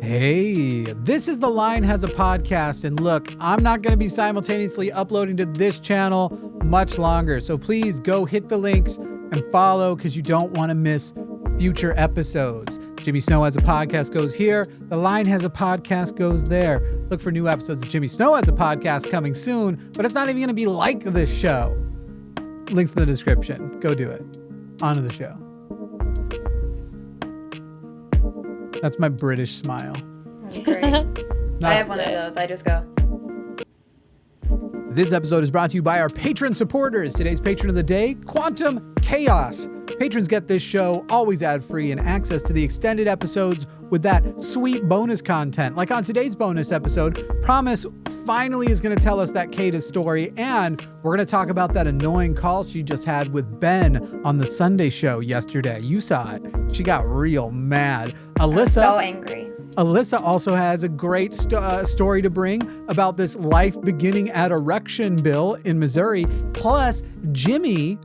Hey, this is The Line Has a Podcast, and look, I'm not going to be simultaneously uploading to this channel much longer, so please go hit the links and follow because you don't want to miss future episodes. Jimmy Snow Has a Podcast goes here. The Line Has a Podcast goes there. Look for new episodes of Jimmy Snow Has a Podcast coming soon, but it's not even going to be like this show. Links in the description. Go do it. On to the show. That's my British smile. That's great. I have one of those. I just go. This episode is brought to you by our patron supporters. Today's patron of the day, Quantum Chaos. Patrons get this show always ad-free and access to the extended episodes with that sweet bonus content. Like on today's bonus episode, Promise finally is going to tell us that Kata's story, and we're going to talk about that annoying call she just had with Ben on the Sunday show yesterday. You saw it. She got real mad. I'm so angry. Alyssa also has a great story to bring about this life beginning at erection bill in Missouri. Plus, Jimmy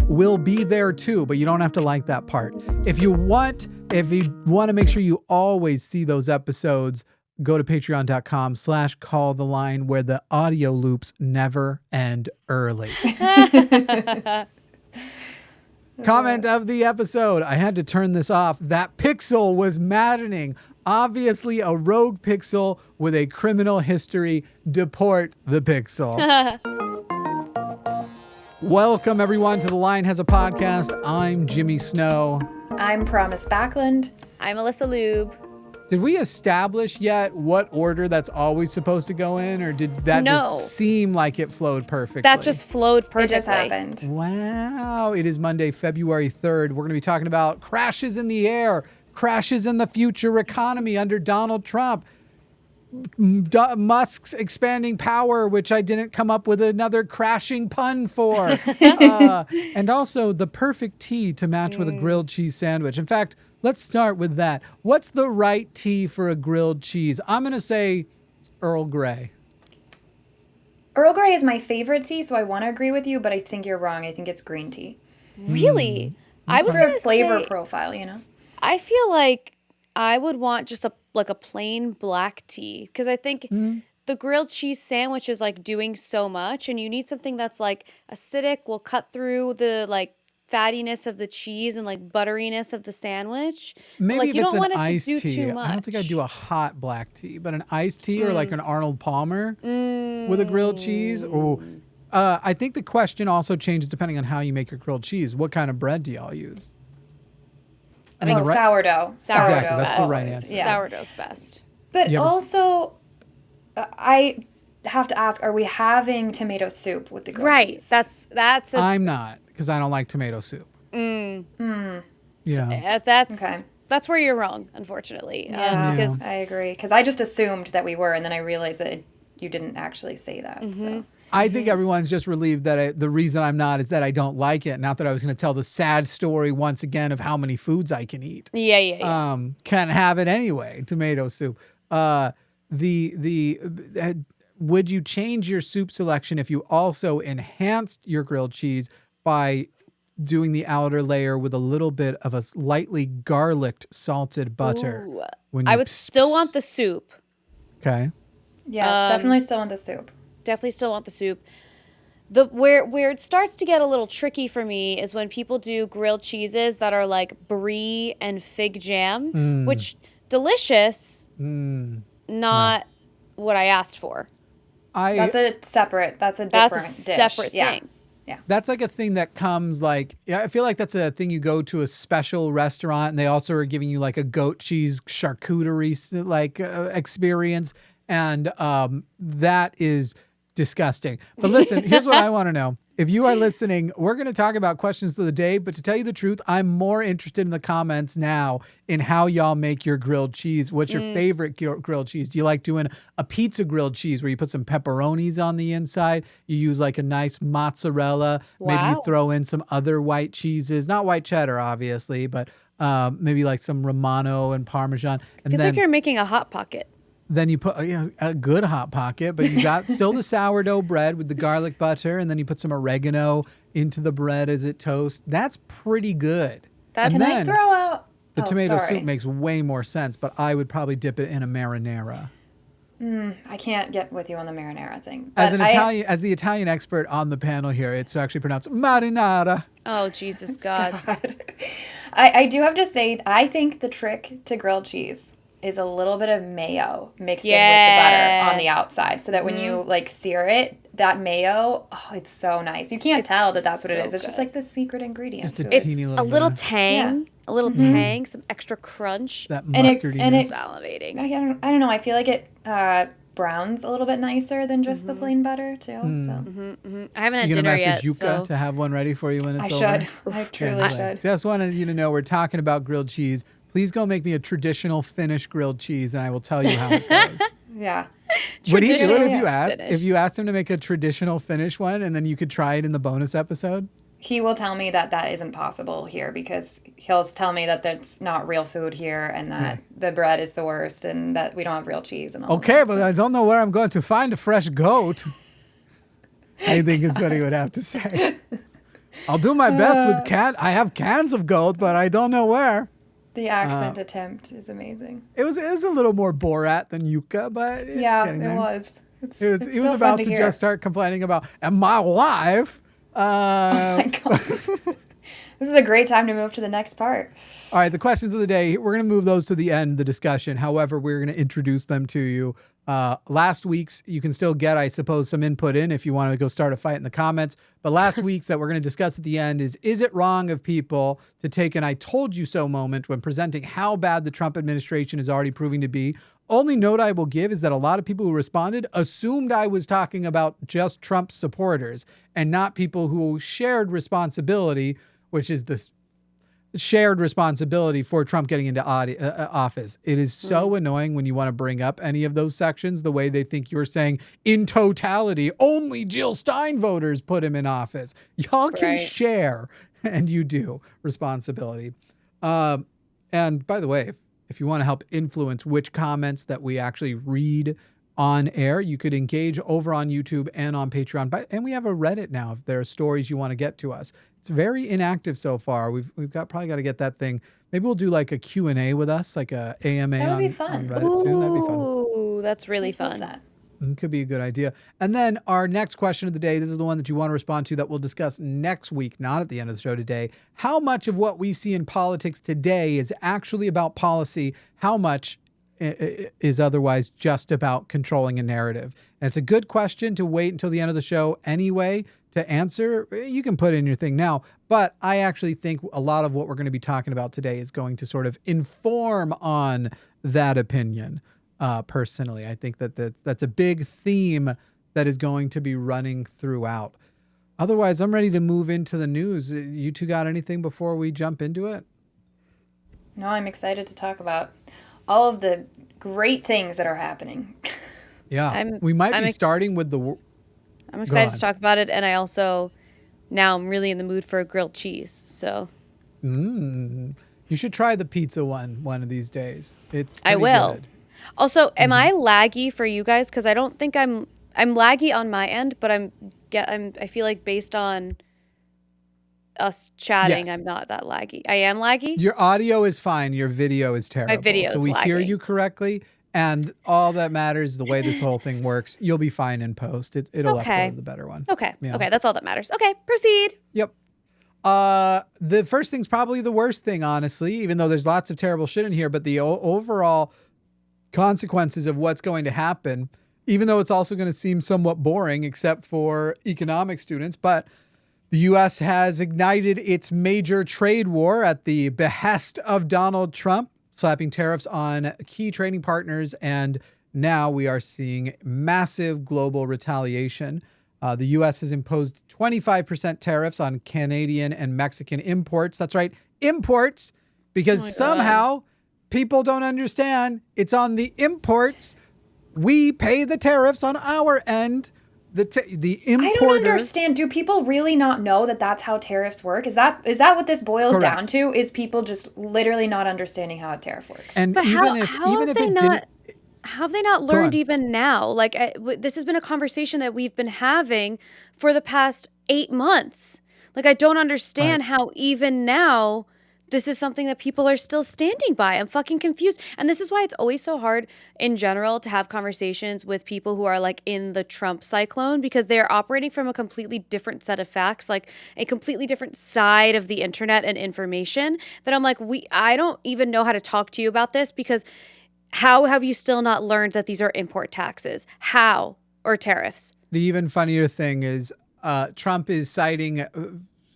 will be there too, but you don't have to like that part. If you want to make sure you always see those episodes, go to patreon.com/calltheline where the audio loops never end early. Comment of the episode. I had to turn this off. That pixel was maddening. Obviously a rogue pixel with a criminal history. Deport the pixel. Welcome everyone to The Line Has a Podcast. I'm Jimmy Snow. I'm Promise Backlund. I'm Alyssa Lube. Did we establish yet what order that's always supposed to go in, or did that just seem like it flowed perfectly? That just flowed perfectly. It just happened. Wow. It is Monday, February 3rd. We're going to be talking about crashes in the air, crashes in the future economy under Donald Trump, Musk's expanding power, which I didn't come up with another crashing pun for, and also the perfect tea to match with a grilled cheese sandwich. In fact, let's start with that. What's the right tea for a grilled cheese? I'm going to say Earl Grey. Earl Grey is my favorite tea, so I want to agree with you, but I think you're wrong. I think it's green tea. Really? I was for going a to flavor say, profile, you know? I feel like I would want just a plain black tea, because I think the grilled cheese sandwich is like doing so much, and you need something that's like acidic, will cut through the like fattiness of the cheese and like butteriness of the sandwich. Maybe like, if you it's don't an want it iced to do tea. too much. I don't think I'd do a hot black tea, but an iced tea or like an Arnold Palmer with a grilled cheese. Or I think the question also changes depending on how you make your grilled cheese. What kind of bread do y'all use? I think sourdough. Exactly, that's the right answer. Yeah. Sourdough's best. But also, I have to ask, are we having tomato soup with the grilled cheese? That's I'm not, because I don't like tomato soup. Yeah. That's where you're wrong, unfortunately. Yeah, because I agree. Because I just assumed that we were, and then I realized that you didn't actually say that. So. I think everyone's just relieved that the reason I'm not is that I don't like it. Not that I was going to tell the sad story once again of how many foods I can eat. Yeah. Can't have it anyway. Tomato soup. Would you change your soup selection if you also enhanced your grilled cheese by doing the outer layer with a little bit of a lightly garlicked salted butter? I would still want the soup. Okay. Yes, definitely still want the soup. Definitely still want the soup. Where it starts to get a little tricky for me is when people do grilled cheeses that are like brie and fig jam, which delicious, not what I asked for. That's a different separate thing. Yeah. That's like a thing that comes like, I feel like that's a thing you go to a special restaurant and they also are giving you like a goat cheese charcuterie like experience. And that is disgusting. But listen, here's what I want to know. If you are listening, we're going to talk about questions of the day, but to tell you the truth, I'm more interested in the comments now in how y'all make your grilled cheese. What's your favorite grilled cheese? Do you like doing a pizza grilled cheese where you put some pepperonis on the inside? You use like a nice mozzarella. Wow. Maybe you throw in some other white cheeses, not white cheddar, obviously, but maybe like some Romano and Parmesan. And Feels like you're making a Hot Pocket. Then you put a good Hot Pocket, but you got still the sourdough bread with the garlic butter, and then you put some oregano into the bread as it toasts. That's pretty good. Can I throw out The Oh, tomato sorry. soup makes way more sense, but I would probably dip it in a marinara. I can't get with you on the marinara thing. As But an Italian, as the Italian expert on the panel here, it's actually pronounced marinara. Oh, Jesus God. I do have to say, I think the trick to grilled cheese is a little bit of mayo mixed in with the butter on the outside, so that when you like sear it, that mayo, oh, it's so nice. You can't tell that that's what it so is. It's just good. like the secret ingredient. Just a to it. teeny It's little a little bit. tang, a little tang, some extra crunch. That And it- mustardy. and it- Salivating. I don't know. I feel like it browns a little bit nicer than just the plain butter too. So I haven't had You gonna dinner message yet, Yuka so to have one ready for you when it's I over? should. I truly Yeah, should. Just wanted you to know we're talking about grilled cheese. Please go make me a traditional Finnish grilled cheese, and I will tell you how it goes. Yeah. Would he do it Traditional if you asked? Finnish. If you asked him to make a traditional Finnish one, and then you could try it in the bonus episode? He will tell me that that isn't possible here because he'll tell me that that's not real food here and that the bread is the worst and that we don't have real cheese and all Okay, that. but I don't know where I'm going to find a fresh goat. I think is what he would have to say. I'll do my best with I have cans of goat, but I don't know where. The accent attempt is amazing. It was a little more Borat than Yuka, but it's getting there. Was. It's He was still about fun to hear. just start complaining about, and my wife. Oh my God. This is a great time to move to the next part. All right, the questions of the day, we're going to move those to the end of the discussion. However, we're going to introduce them to you. Last week's, you can still get, I suppose, some input in if you want to go start a fight in the comments. But last week's that we're going to discuss at the end is it wrong of people to take an I told you so moment when presenting how bad the Trump administration is already proving to be? Only note I will give is that a lot of people who responded assumed I was talking about just Trump supporters and not people who shared responsibility, which is the shared responsibility for Trump getting into office. It is so annoying when you want to bring up any of those sections, the way they think you're saying in totality, only Jill Stein voters put him in office. Y'all can share, and you do, responsibility. And by the way, if you want to help influence which comments that we actually read on air, you could engage over on YouTube and on Patreon. And we have a Reddit now if there are stories you want to get to us. It's very inactive so far. We've probably got to get that thing. Maybe we'll do like a Q&A with us, like a AMA That would on, be fun. on Reddit soon. That'd be fun. Ooh, that's really Love fun. that. Could be a good idea. And then our next question of the day, this is the one that you want to respond to that we'll discuss next week, not at the end of the show today. How much of what we see in politics today is actually about policy? How much is otherwise just about controlling a narrative? And it's a good question to wait until the end of the show anyway to answer. You can put in your thing now, but I actually think a lot of what we're going to be talking about today is going to sort of inform on that opinion. Personally, I think that's a big theme that is going to be running throughout. Otherwise, I'm ready to move into the news. You two got anything before we jump into it? No, I'm excited to talk about all of the great things that are happening. Yeah, we might be starting with the... I'm excited to talk about it, and I also, now I'm really in the mood for a grilled cheese, so... You should try the pizza one of these days. It's I pretty will. good. Also, am I laggy for you guys? Because I don't think I'm laggy on my end, but I feel like based on us chatting, Yes. I'm not that laggy. I am laggy? Your audio is fine. Your video is terrible. video so is we hear lagging. you correctly, and all that matters is the way this whole thing works. You'll be fine in post. It'll upload the better one. Okay. Yeah. Okay, that's all that matters. Okay, proceed. Yep. The first thing's probably the worst thing, honestly, even though there's lots of terrible shit in here, but the overall consequences of what's going to happen, even though it's also going to seem somewhat boring, except for economic students, but the U.S. has ignited its major trade war at the behest of Donald Trump, slapping tariffs on key trading partners, and now we are seeing massive global retaliation. The U.S. has imposed 25% tariffs on Canadian and Mexican imports. That's right, imports, because somehow people don't understand it's on the imports. We pay the tariffs on our end. The importer. I don't understand. Do people really not know that that's how tariffs work? Is that what this boils Correct. down to? Is people just literally not understanding how a tariff works? And But even if it didn't, how have they not learned even now? Like, this has been a conversation that we've been having for the past 8 months. Like, I don't understand how even now this is something that people are still standing by. I'm fucking confused. And this is why it's always so hard in general to have conversations with people who are like in the Trump cyclone, because they're operating from a completely different set of facts, like a completely different side of the internet and information, that I'm like, I don't even know how to talk to you about this, because how have you still not learned that these are import taxes? How? Or tariffs? The even funnier thing is Trump is citing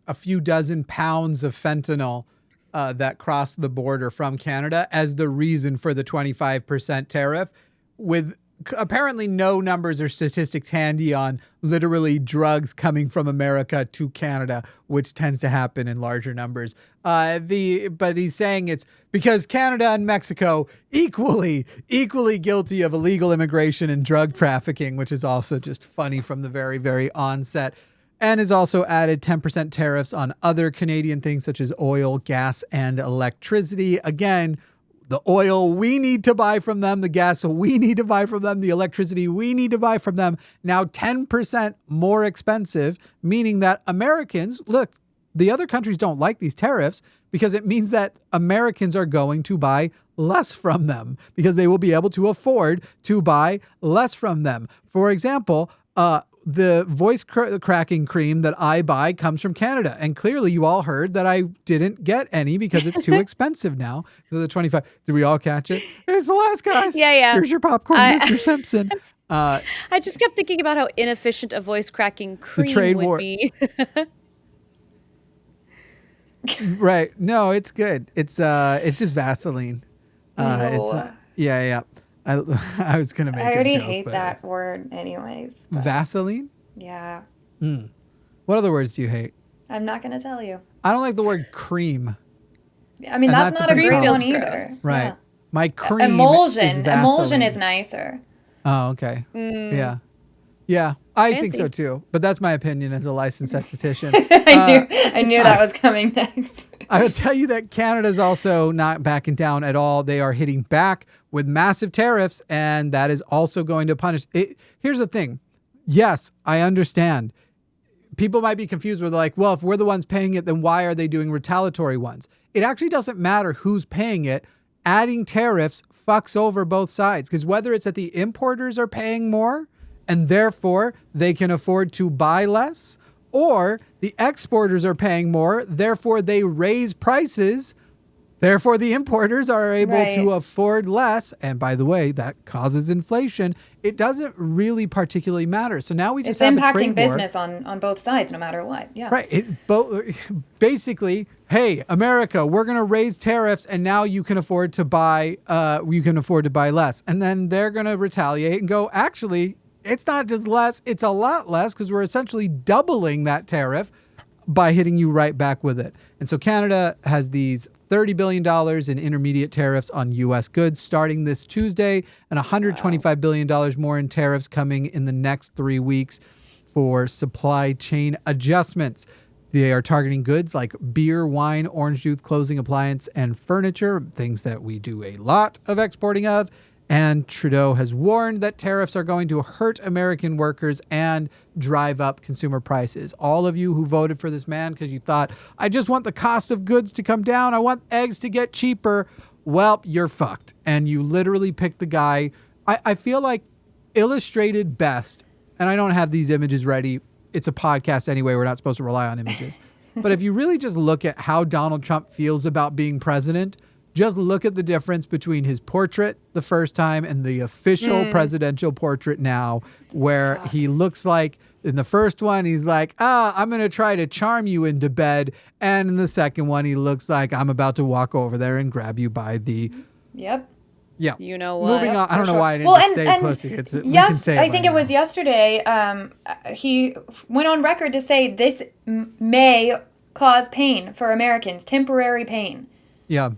a few dozen pounds of fentanyl that crossed the border from Canada as the reason for the 25% tariff, with apparently no numbers or statistics handy on literally drugs coming from America to Canada, which tends to happen in larger numbers. But he's saying it's because Canada and Mexico equally guilty of illegal immigration and drug trafficking, which is also just funny from the very, very onset. And has also added 10% tariffs on other Canadian things such as oil, gas, and electricity. Again, the oil we need to buy from them, the gas we need to buy from them, the electricity we need to buy from them, now 10% more expensive, meaning that Americans, look, the other countries don't like these tariffs because it means that Americans are going to buy less from them because they will be able to afford to buy less from them. For example, the voice cracking cream that I buy comes from Canada. And clearly you all heard that I didn't get any because it's too expensive now. So the 25, did we all catch it? It's the last, guys. Yeah. Here's your popcorn, Mr. Simpson. I just kept thinking about how inefficient a voice cracking cream trade would war. be. Right. No, it's good. It's just Vaseline. No. Yeah. I was going to make I already a joke, hate but that word anyways. Vaseline? Yeah. What other words do you hate? I'm not going to tell you. I don't like the word cream. I mean, And that's that's not a a big great problem. one either. Gross. Right. Yeah. My cream Emulsion. is Emulsion Vaseline. is nicer. Oh, okay. Yeah. I think Fancy. so too. But that's my opinion as a licensed esthetician. I knew that was coming next. I will tell you that Canada's also not backing down at all. They are hitting back with massive tariffs, and that is also going to punish it. Here's the thing. Yes, I understand. People might be confused where they're like, well, if we're the ones paying it, then why are they doing retaliatory ones? It actually doesn't matter who's paying it. Adding tariffs fucks over both sides, because whether it's that the importers are paying more and therefore they can afford to buy less, or the exporters are paying more, therefore they raise prices, therefore the importers are able to afford less. And by the way, that causes inflation. It doesn't really particularly matter. So now we just have a trade impacting war. business on both sides, no matter what. Yeah. Right. Basically, hey, America, we're going to raise tariffs, and now you can afford to buy. You can afford to buy less, and then they're going to retaliate and go, actually, it's not just less; it's a lot less because we're essentially doubling that tariff by hitting you right back with it. And so Canada has these $30 billion in intermediate tariffs on U.S. goods starting this Tuesday, and $125 billion more in tariffs coming in the next 3 weeks for supply chain adjustments. They are targeting goods like beer, wine, orange juice, clothing, appliance, and furniture, things that we do a lot of exporting of. And Trudeau has warned that tariffs are going to hurt American workers and drive up consumer prices. All of you who voted for this man because you thought, I just want the cost of goods to come down, I want eggs to get cheaper, well, you're fucked. And you literally picked the guy. I feel like illustrated best, and I don't have these images ready. It's a podcast anyway. We're not supposed to rely on images. But if you really just look at how Donald Trump feels about being president, just look at the difference between his portrait the first time and the official presidential portrait now, where he looks like in the first one, he's like, I'm going to try to charm you into bed. And in the second one, he looks like I'm about to walk over there and grab you by the... Yep. Yeah. You know what? Moving on. I don't know sure. why I didn't Well, just say and pussy. We can yes, say it I by think it now. was yesterday. He went on record to say this may cause pain for Americans, temporary pain. Yeah.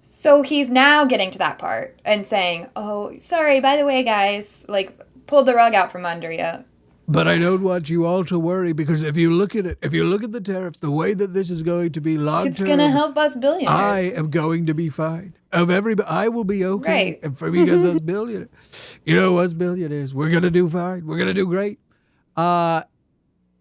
So he's now getting to that part and saying, oh, sorry, by the way, guys, like, pulled the rug out from under you. But I don't want you all to worry, because if you look at it, if you look at the tariffs, the way that this is going to be long term, It's going to help us billionaires. I am going to be fine. Of everybody, I will be okay. Right. And for because us billionaires, us billionaires, we're going to do fine. We're going to do great.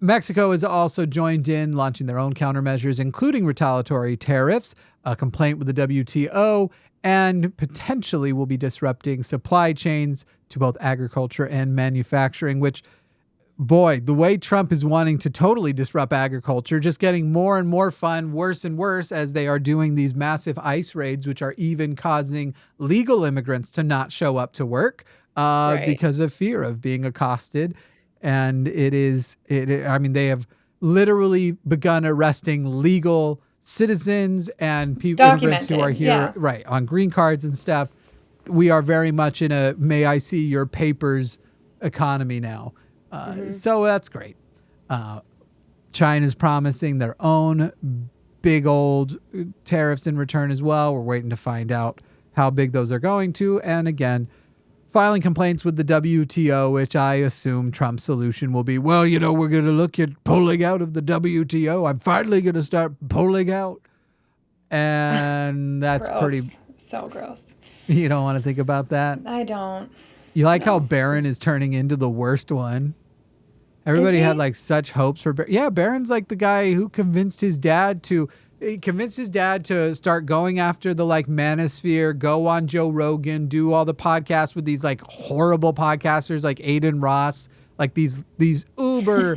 Mexico has also joined in, launching their own countermeasures, including retaliatory tariffs, a complaint with the WTO, and potentially will be disrupting supply chains to both agriculture and manufacturing, which, boy, the way Trump is wanting to totally disrupt agriculture, just getting more and more fun, worse and worse, as they are doing these massive ICE raids, which are even causing legal immigrants to not show up to work because of fear of being accosted. And I mean, they have literally begun arresting legal citizens and people, immigrants who are here, right, on green cards and stuff. We are very much in a may I see your papers economy now. So that's great. China's promising their own big old tariffs in return as well. We're waiting to find out how big those are going to. And again, filing complaints with the WTO, which I assume Trump's solution will be, well, you know, we're going to look at pulling out of the WTO. I'm finally going to start pulling out. And that's pretty... So gross. You don't want to think about that? I don't. You like how Barron is turning into the worst one? Everybody had like such hopes for Barron. Yeah, Barron's like the guy who convinced his dad to start going after the like manosphere, go on Joe Rogan, do all the podcasts with these like horrible podcasters like Aiden Ross, like these uber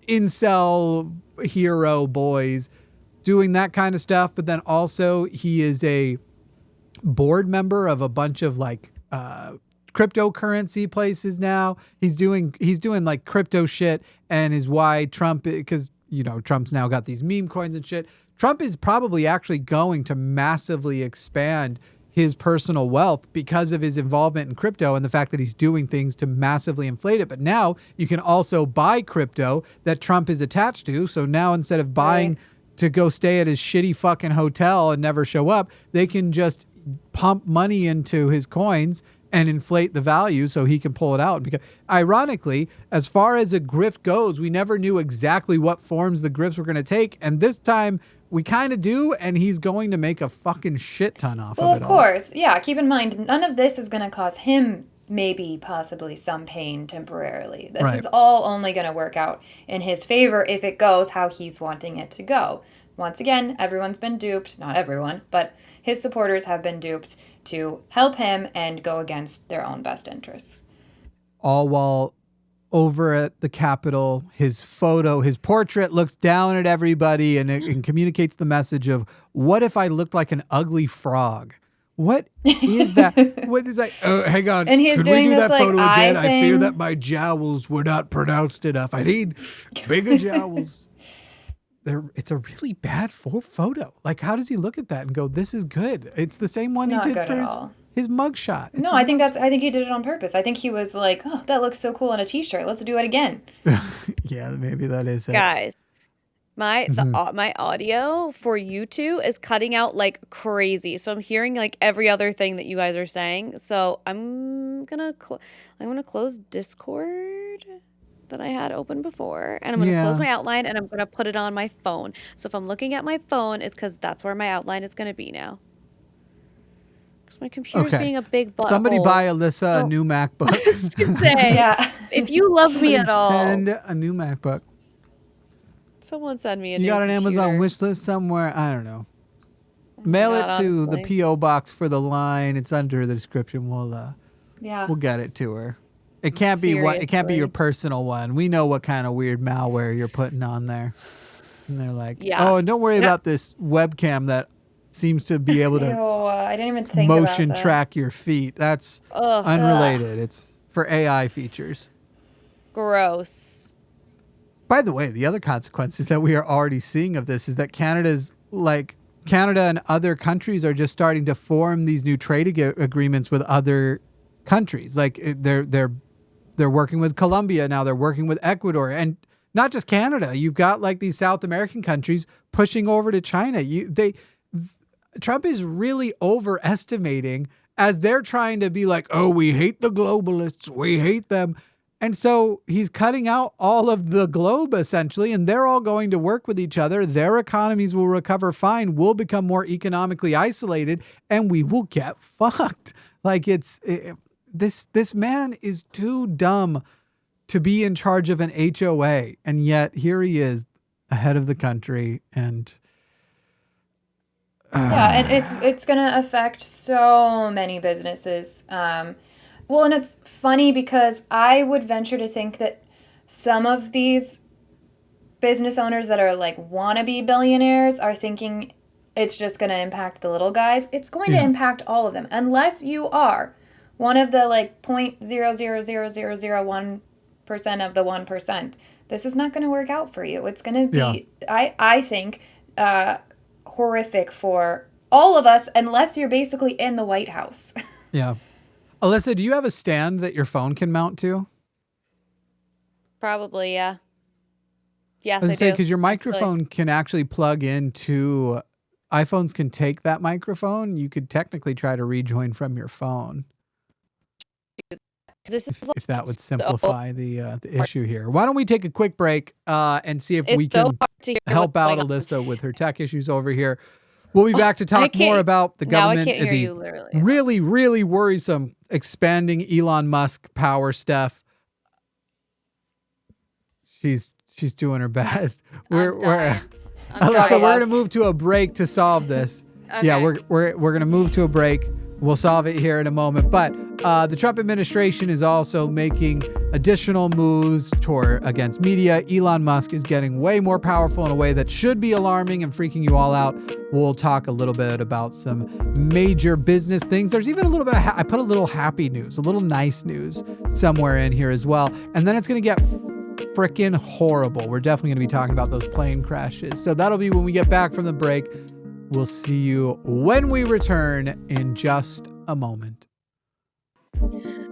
incel hero boys doing that kind of stuff. But then also he is a board member of a bunch of like cryptocurrency places now. He's doing like crypto shit, and is why Trump, because you know Trump's now got these meme coins and shit. Trump is probably actually going to massively expand his personal wealth because of his involvement in crypto and the fact that he's doing things to massively inflate it. But now you can also buy crypto that Trump is attached to. So now instead of buying to go stay at his shitty fucking hotel and never show up, they can just pump money into his coins and inflate the value so he can pull it out. Because ironically, as far as a grift goes, we never knew exactly what forms the grifts were going to take. And this time we kind of do, and he's going to make a fucking shit ton off of it. Well, of course. Yeah, keep in mind, none of this is going to cause him maybe possibly some pain temporarily. This is all only going to work out in his favor if it goes how he's wanting it to go. Once again, everyone's been duped. Not everyone, but his supporters have been duped to help him and go against their own best interests. All while over at the Capitol, his portrait looks down at everybody and communicates the message of, what if I looked like an ugly frog? What is that? What is that? Oh, hang on. And he's Could doing we do this that like photo eye again? I fear thing. that my jowls were not pronounced enough. I need bigger jowls. It's a really bad photo. Like, how does he look at that and go, this is good? It's the same one he did for his mugshot. No, I think he did it on purpose. I think he was like, oh, that looks so cool on a t-shirt. Let's do it again. Yeah, maybe that is it. Guys, my audio for you two is cutting out like crazy. So I'm hearing like every other thing that you guys are saying. So I'm gonna close Discord that I had open before, and I'm going to close my outline, and I'm going to put it on my phone. So if I'm looking at my phone, it's because that's where my outline is going to be now. Because my computer's being a big butthole. Somebody buy Alyssa a new MacBook. I was going to say, if you love me at all. Send a new MacBook. Someone send me a new You got an computer. Amazon wish list somewhere? I don't know. Mail it to the P.O. box for the line. It's under the description. We'll get it to her. It can't be what. It can't be your personal one. We know what kind of weird malware you're putting on there. And they're like, oh, and don't worry about this webcam that seems to be able to I didn't even think motion about that. track your feet. That's unrelated. It's for AI features. Gross. By the way, the other consequences that we are already seeing of this is that Canada and other countries are just starting to form these new trade agreements with other countries. Like they're working with Colombia now. They're working with Ecuador, and not just Canada. You've got like these South American countries pushing over to China. Trump is really overestimating as they're trying to be like, oh, we hate the globalists. We hate them. And so he's cutting out all of the globe essentially, and they're all going to work with each other. Their economies will recover fine. We'll become more economically isolated, and we will get fucked. Like this man is too dumb to be in charge of an HOA, and yet here he is, ahead of the country, and yeah, and it's gonna affect so many businesses. Well, and it's funny because I would venture to think that some of these business owners that are like wannabe billionaires are thinking it's just going to impact the little guys. It's going to impact all of them unless you are one of the like 0.0000001% of the 1%. This is not going to work out for you. It's going to be, I think, horrific for all of us unless you're basically in the White House. Yeah. Alyssa, do you have a stand that your phone can mount to? Probably, yeah. Yes, I was I say do. because your microphone can actually plug into iPhones. Can take that microphone. You could technically try to rejoin from your phone This is if that would so simplify the issue here. Why don't we take a quick break and see if It's we so can hard to hear help what's out going on. Alyssa with her tech issues over here. We'll be back to talk can't- more about the now I government, can't hear the you, literally. really, really worrisome expanding Elon Musk power stuff. She's doing her best. Alyssa, Alyssa, we're gonna move to a break to solve this. Yeah, Okay. we're gonna move to a break. We'll solve it here in a moment. But the Trump administration is also making additional moves against media. Elon Musk is getting way more powerful in a way that should be alarming and freaking you all out. We'll talk a little bit about some major business things. There's even a little bit of I put a little happy news, a little nice news somewhere in here as well. And then it's gonna get freaking horrible. We're definitely going to be talking about those plane crashes. So that'll be when we get back from the break. We'll see you when we return in just a moment.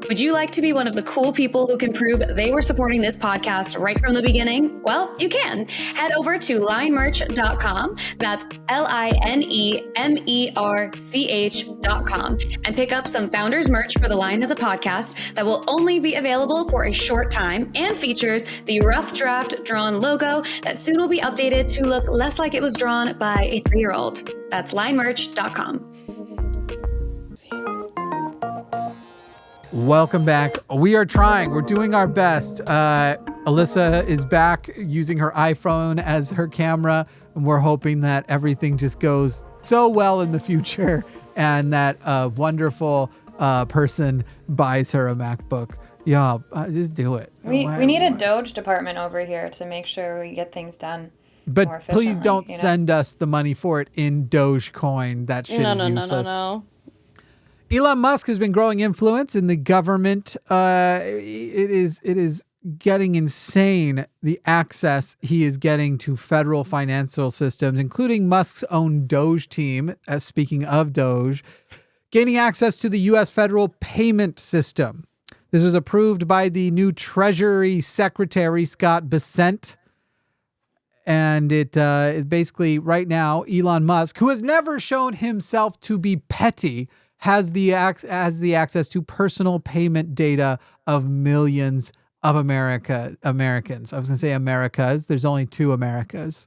Would you like to be one of the cool people who can prove they were supporting this podcast right from the beginning? Well, you can. Head over to linemerch.com. That's LINEMERCH.com and pick up some Founders merch for The Line as a podcast that will only be available for a short time and features the rough draft drawn logo that soon will be updated to look less like it was drawn by a 3-year-old. That's linemerch.com. Welcome back. We are trying. We're doing our best. Alyssa is back using her iPhone as her camera, and we're hoping that everything just goes so well in the future and that a wonderful person buys her a MacBook. Yeah, just do it. We need a Doge department over here to make sure we get things done. But more please efficiently, don't you know? send us the money for it in Dogecoin. That shit is useless. No. Elon Musk has been growing influence in the government. It is getting insane, the access he is getting to federal financial systems, including Musk's own Doge team, speaking of Doge, gaining access to the U.S. federal payment system. This was approved by the new Treasury Secretary, Scott Bessent. And it basically, right now, Elon Musk, who has never shown himself to be petty, has the access to personal payment data of millions of Americans. I was going to say Americas. There's only 2 Americas.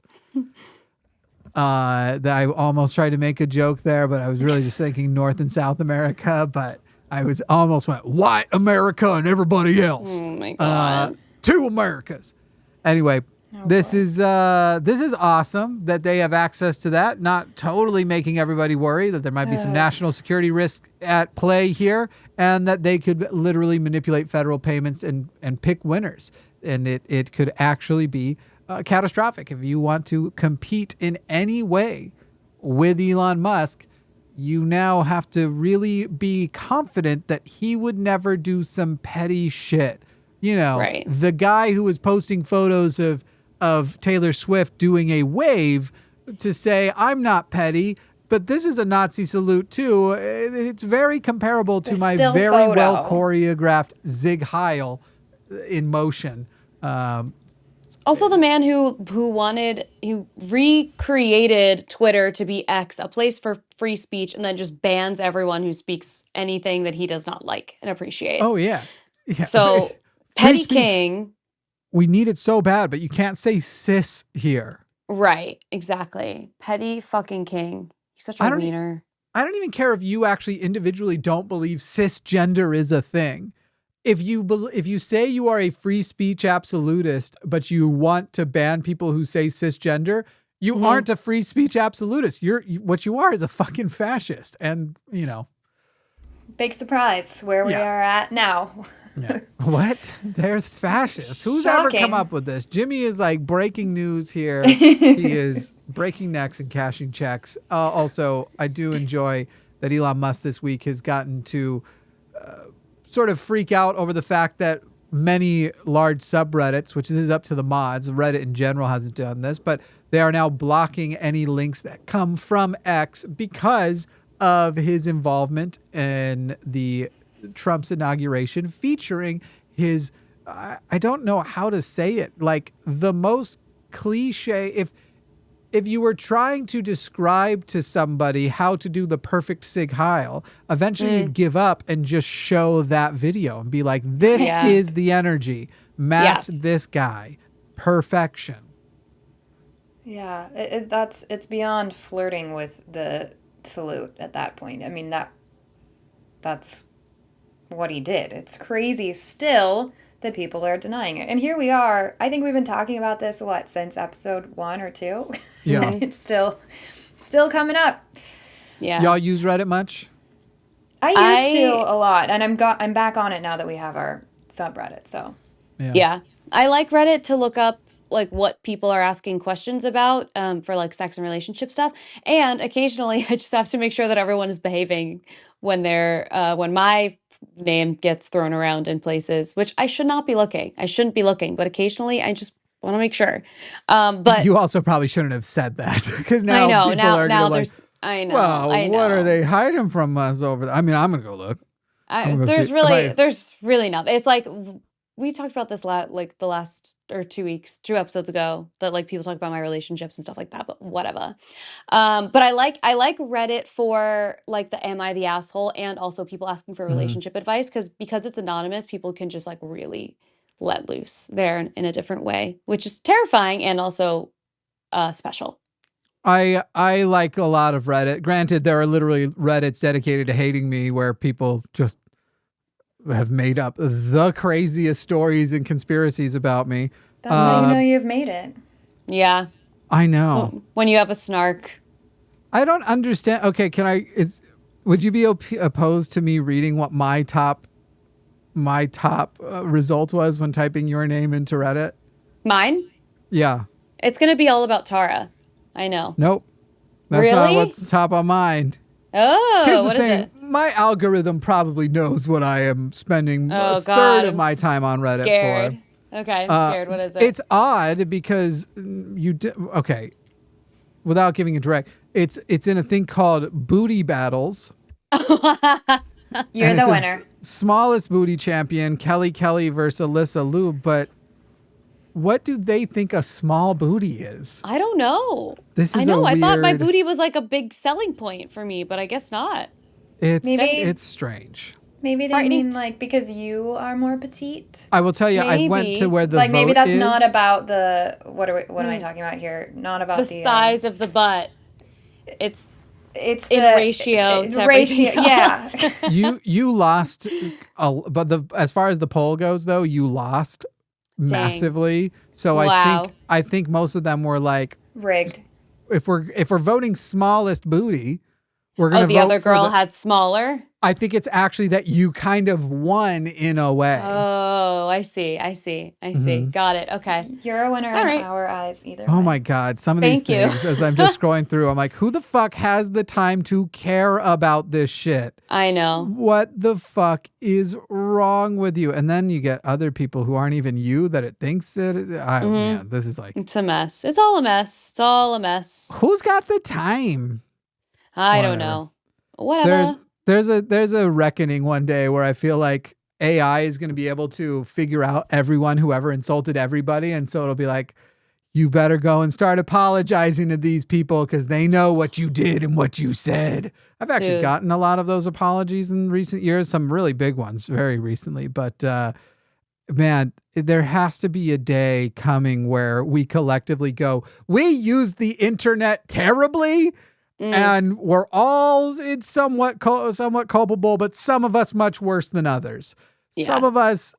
That I almost tried to make a joke there, but I was really just thinking North and South America. But I was almost went white America and everybody else. Oh my God. 2 Americas. Anyway. This is awesome that they have access to that, not totally making everybody worry that there might be some national security risk at play here and that they could literally manipulate federal payments and pick winners. And it could actually be catastrophic. If you want to compete in any way with Elon Musk, you now have to really be confident that he would never do some petty shit. You know, Right. The guy who was posting photos of Taylor Swift doing a wave to say, I'm not petty, but this is a Nazi salute too. It's very comparable to The my still very photo. well choreographed Zig Heil in motion. Also, the man who recreated Twitter to be X, a place for free speech, and then just bans everyone who speaks anything that he does not like and appreciate. Oh, yeah. So, Free Petty speech. King. We need it so bad, but you can't say cis here. Right, exactly. Petty fucking king. He's such a wiener. I don't even care if you actually individually don't believe cisgender is a thing. if you say you are a free speech absolutist, but you want to ban people who say cisgender, you aren't a free speech absolutist. What you are is a fucking fascist. And, Big surprise where we are at now. yeah. What? They're fascists. Who's ever come Shocking. up with this? Jimmy is like breaking news here. He is breaking necks and cashing checks. Also, I do enjoy that Elon Musk this week has gotten to sort of freak out over the fact that many large subreddits, which is up to the mods, Reddit in general hasn't done this, but they are now blocking any links that come from X because of his involvement in the Trump's inauguration, featuring his, I don't know how to say it, like the most cliche, if you were trying to describe to somebody how to do the perfect Sig Heil, eventually you'd give up and just show that video and be like, this is the energy. Match this guy. Perfection. Yeah, it's beyond flirting with the salute at that point. I mean, that's what he did. It's crazy still that people are denying it. And here we are. I think we've been talking about this, since episode 1 or 2? Yeah. And it's still coming up. Yeah. Y'all use Reddit much? I used to a lot, and I'm back on it now that we have our subreddit, so. Yeah. I like Reddit to look up like what people are asking questions about for like sex and relationship stuff. And occasionally I just have to make sure that everyone is behaving when when my name gets thrown around in places, which I should not be looking. I shouldn't be looking, but occasionally I just want to make sure. But you also probably shouldn't have said that because now I know people are now like, there's I know. well, I know. what are they hiding from us over there? I mean, I'm gonna go look. There's really nothing. It's like we talked about this the last or 2 episodes ago, that like people talk about my relationships and stuff like that, but whatever. But I like Reddit for like the am I the asshole, and also people asking for relationship advice because it's anonymous, people can just like really let loose there in a different way, which is terrifying and also special. I like a lot of Reddit. Granted, there are literally Reddits dedicated to hating me where people just have made up the craziest stories and conspiracies about me. That's how you know you've made it. Yeah. I know. When you have a snark. I don't understand. Okay, would you be opposed to me reading what my top result was when typing your name into Reddit? Mine? Yeah. It's going to be all about Tara. I know. Nope. That's Really? not what's top of mind. Oh, Here's what the is thing. it? My algorithm probably knows what I am spending a third of my time on Reddit scared. for. Okay, I'm scared. What is it? It's odd because okay, without giving it direct, it's in a thing called Booty Battles. You're the winner. Smallest booty champion, Kelly versus Alyssa Liu, but what do they think a small booty is? I don't know. I I thought my booty was like a big selling point for me, but I guess not. It's strange. Maybe they mean like because you are more petite. I will tell you, Maybe. I went to where the like vote maybe that's is. not about the what am I talking about here? Not about the size of the butt. It's in ratio to everything else. Yeah. you lost, but as far as the poll goes, though, you lost massively. So Wow. I think most of them were like Rigged. If we're voting smallest booty, we're gonna. The vote other girl had smaller. I think it's actually that you kind of won in a way. Oh, I see. Got it. Okay. You're a winner All in right. our eyes either Oh way. my God. Some of these Thank you. things, as I'm just scrolling through, I'm like, who the fuck has the time to care about this shit? I know. What the fuck is wrong with you? And then you get other people who aren't even you that it thinks that man, this is like, It's a mess. It's all a mess. who's got the time? I don't know. Whatever. There's a reckoning one day where I feel like AI is going to be able to figure out whoever insulted everybody. And so it'll be like, you better go and start apologizing to these people because they know what you did and what you said. I've actually gotten a lot of those apologies in recent years, some really big ones very recently. But man, there has to be a day coming where we collectively go, we used the internet terribly. And we're all somewhat culpable, but some of us much worse than others. some of us,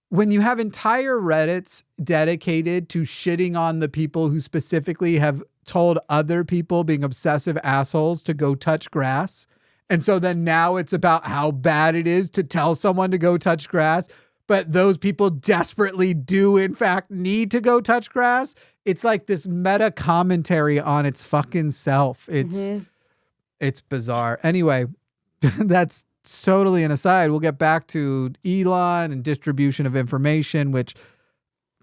when you have entire Reddits dedicated to shitting on the people who specifically have told other people being obsessive assholes to go touch grass. And so then now it's about how bad it is to tell someone to go touch grass, but those people desperately do in fact need to go touch grass. It's like this meta commentary on its fucking self. It's bizarre. Anyway, that's totally an aside. We'll get back to Elon and distribution of information, which,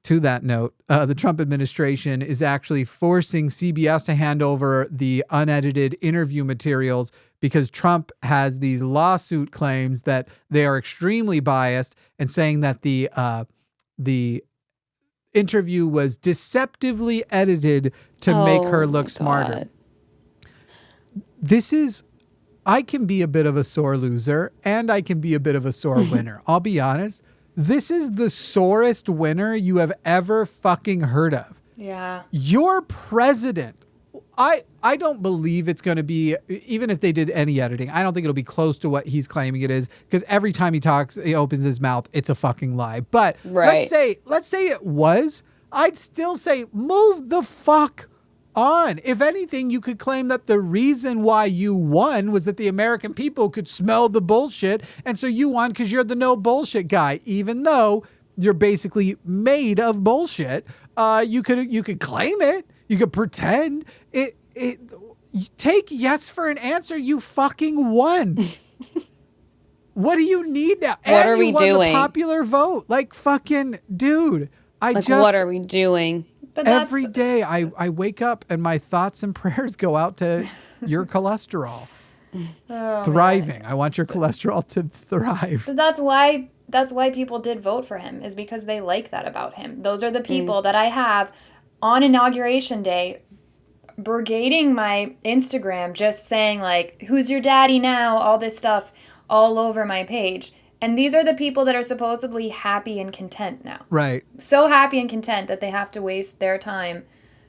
to that note, the Trump administration is actually forcing CBS to hand over the unedited interview materials because Trump has these lawsuit claims that they are extremely biased and saying that the interview was deceptively edited to make her look smarter. I can be a bit of a sore loser and I can be a bit of a sore winner. I'll be honest. This is the sorest winner you have ever fucking heard of. Yeah. Your president. I don't believe it's going to be, even if they did any editing, I don't think it'll be close to what he's claiming it is, because every time he talks, he opens his mouth, it's a fucking lie. But let's say it was, I'd still say move the fuck on. If anything, you could claim that the reason why you won was that the American people could smell the bullshit, and so you won because you're the no bullshit guy, even though you're basically made of bullshit. You could claim it. You could pretend it. You take yes for an answer. You fucking won. What do you need now? What are we doing? The popular vote, like fucking dude. What are we doing? But every day I wake up and my thoughts and prayers go out to your cholesterol thriving. Man. I want your cholesterol to thrive. But that's why people did vote for him, is because they like that about him. Those are the people that I have on Inauguration Day brigading my Instagram, just saying like, who's your daddy now? All this stuff all over my page. And these are the people that are supposedly happy and content now. Right. So happy and content that they have to waste their time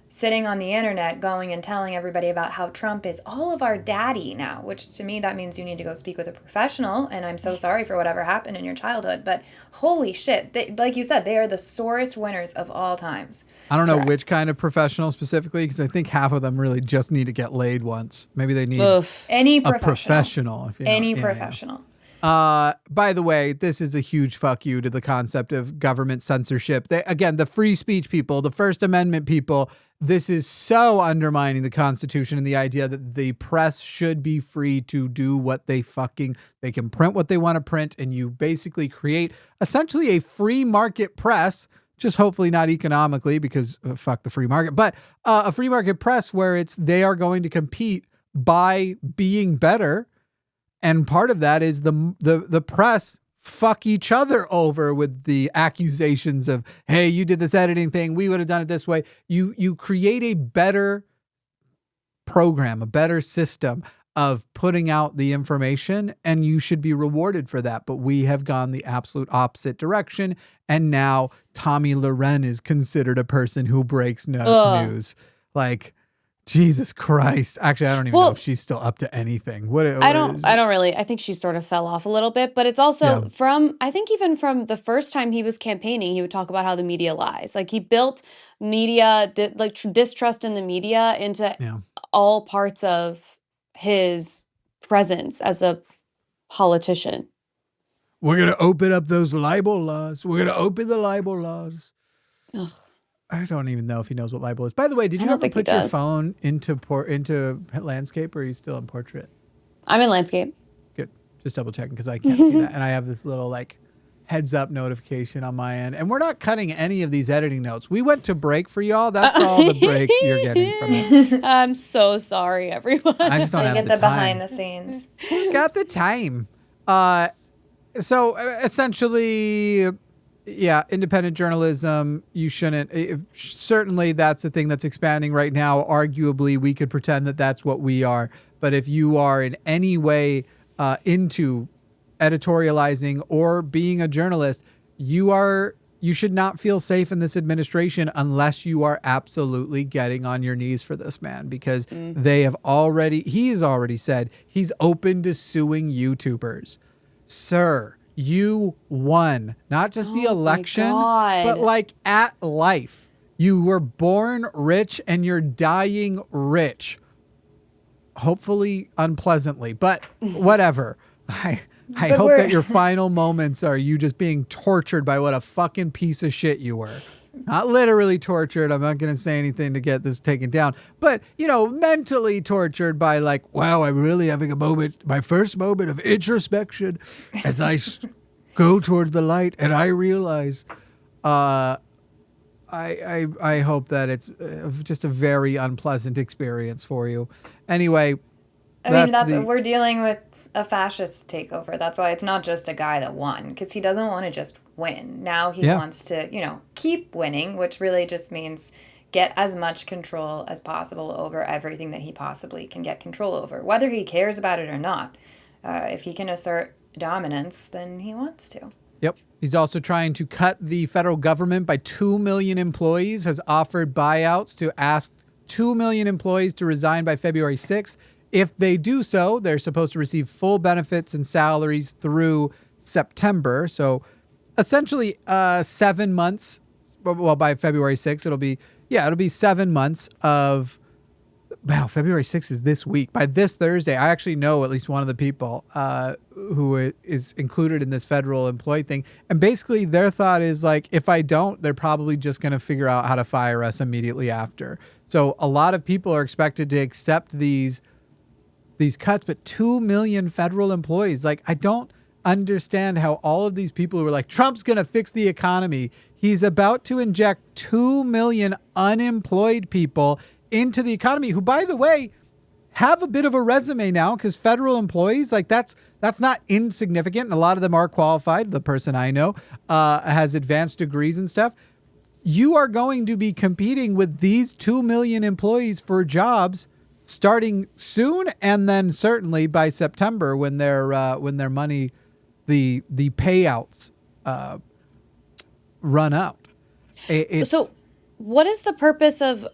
sitting on the internet going and telling everybody about how Trump is all of our daddy now, which to me, that means you need to go speak with a professional. And I'm so sorry for whatever happened in your childhood. But holy shit, like you said, they are the sorest winners of all times. I don't know which kind of professional specifically, because I think half of them really just need to get laid once. Maybe they need any a professional. If you know. Any professional. Yeah. By the way, this is a huge fuck you to the concept of government censorship. Again, the free speech people, the First Amendment people, this is so undermining the Constitution and the idea that the press should be free to do what they can print what they want to print, and you basically create essentially a free market press, just hopefully not economically because fuck the free market, but a free market press where they are going to compete by being better. And part of that is the press fuck each other over with the accusations of, hey, you did this editing thing, we would have done it this way. You create a better program, a better system of putting out the information, and you should be rewarded for that. But we have gone the absolute opposite direction. And now Tommy Loren is considered a person who breaks news. Like, Jesus Christ. Actually, I don't even know if she's still up to anything. I don't really. I think she sort of fell off a little bit, but it's also I think even from the first time he was campaigning, he would talk about how the media lies. Like he built media, distrust in the media into all parts of his presence as a politician. We're going to open up those libel laws. We're going to open the libel laws. Ugh. I don't even know if he knows what libel is. By the way, did you ever put your phone into landscape, or are you still in portrait? I'm in landscape. Good. Just double checking because I can't see that. And I have this little heads up notification on my end. And we're not cutting any of these editing notes. We went to break for y'all. That's all the break you're getting from it. I'm so sorry, everyone. I just don't have get the the time. behind the scenes. Who's got the time? So essentially, independent journalism, you shouldn't. Certainly, that's a thing that's expanding right now. Arguably, we could pretend that that's what we are. But if you are in any way into editorializing or being a journalist, you should not feel safe in this administration unless you are absolutely getting on your knees for this man, because he's already said he's open to suing YouTubers. Sir, you won. Not just the Oh my election, God. but like at life. You were born rich and you're dying rich. Hopefully unpleasantly, but whatever. I hope that your final moments are you just being tortured by what a fucking piece of shit you were. Not literally tortured. I'm not going to say anything to get this taken down, but mentally tortured by like, wow, I'm really having a moment, my first moment of introspection as I go toward the light and I realize, I hope that it's just a very unpleasant experience for you. Anyway, we're dealing with a fascist takeover. That's why it's not just a guy that won, because he doesn't want to just win. Now he wants to, keep winning, which really just means get as much control as possible over everything that he possibly can get control over, whether he cares about it or not. If he can assert dominance, then he wants to. Yep. He's also trying to cut the federal government by 2 million employees, has offered buyouts to ask 2 million employees to resign by February 6th. If they do so, they're supposed to receive full benefits and salaries through September. So essentially 7 months. Well, by February 6th, it'll be 7 months of, wow, February 6th is this week. By this Thursday, I actually know at least one of the people who is included in this federal employee thing. And basically their thought is like, if I don't, they're probably just going to figure out how to fire us immediately after. So a lot of people are expected to accept these cuts, but 2 million federal employees, like, I don't understand how all of these people who are like, Trump's going to fix the economy. He's about to inject 2 million unemployed people into the economy, who, by the way, have a bit of a resume now, because federal employees, like, that's not insignificant. And a lot of them are qualified. The person I know has advanced degrees and stuff. You are going to be competing with these 2 million employees for jobs starting soon, and then certainly by September when their money, the payouts run out. So what is the purpose of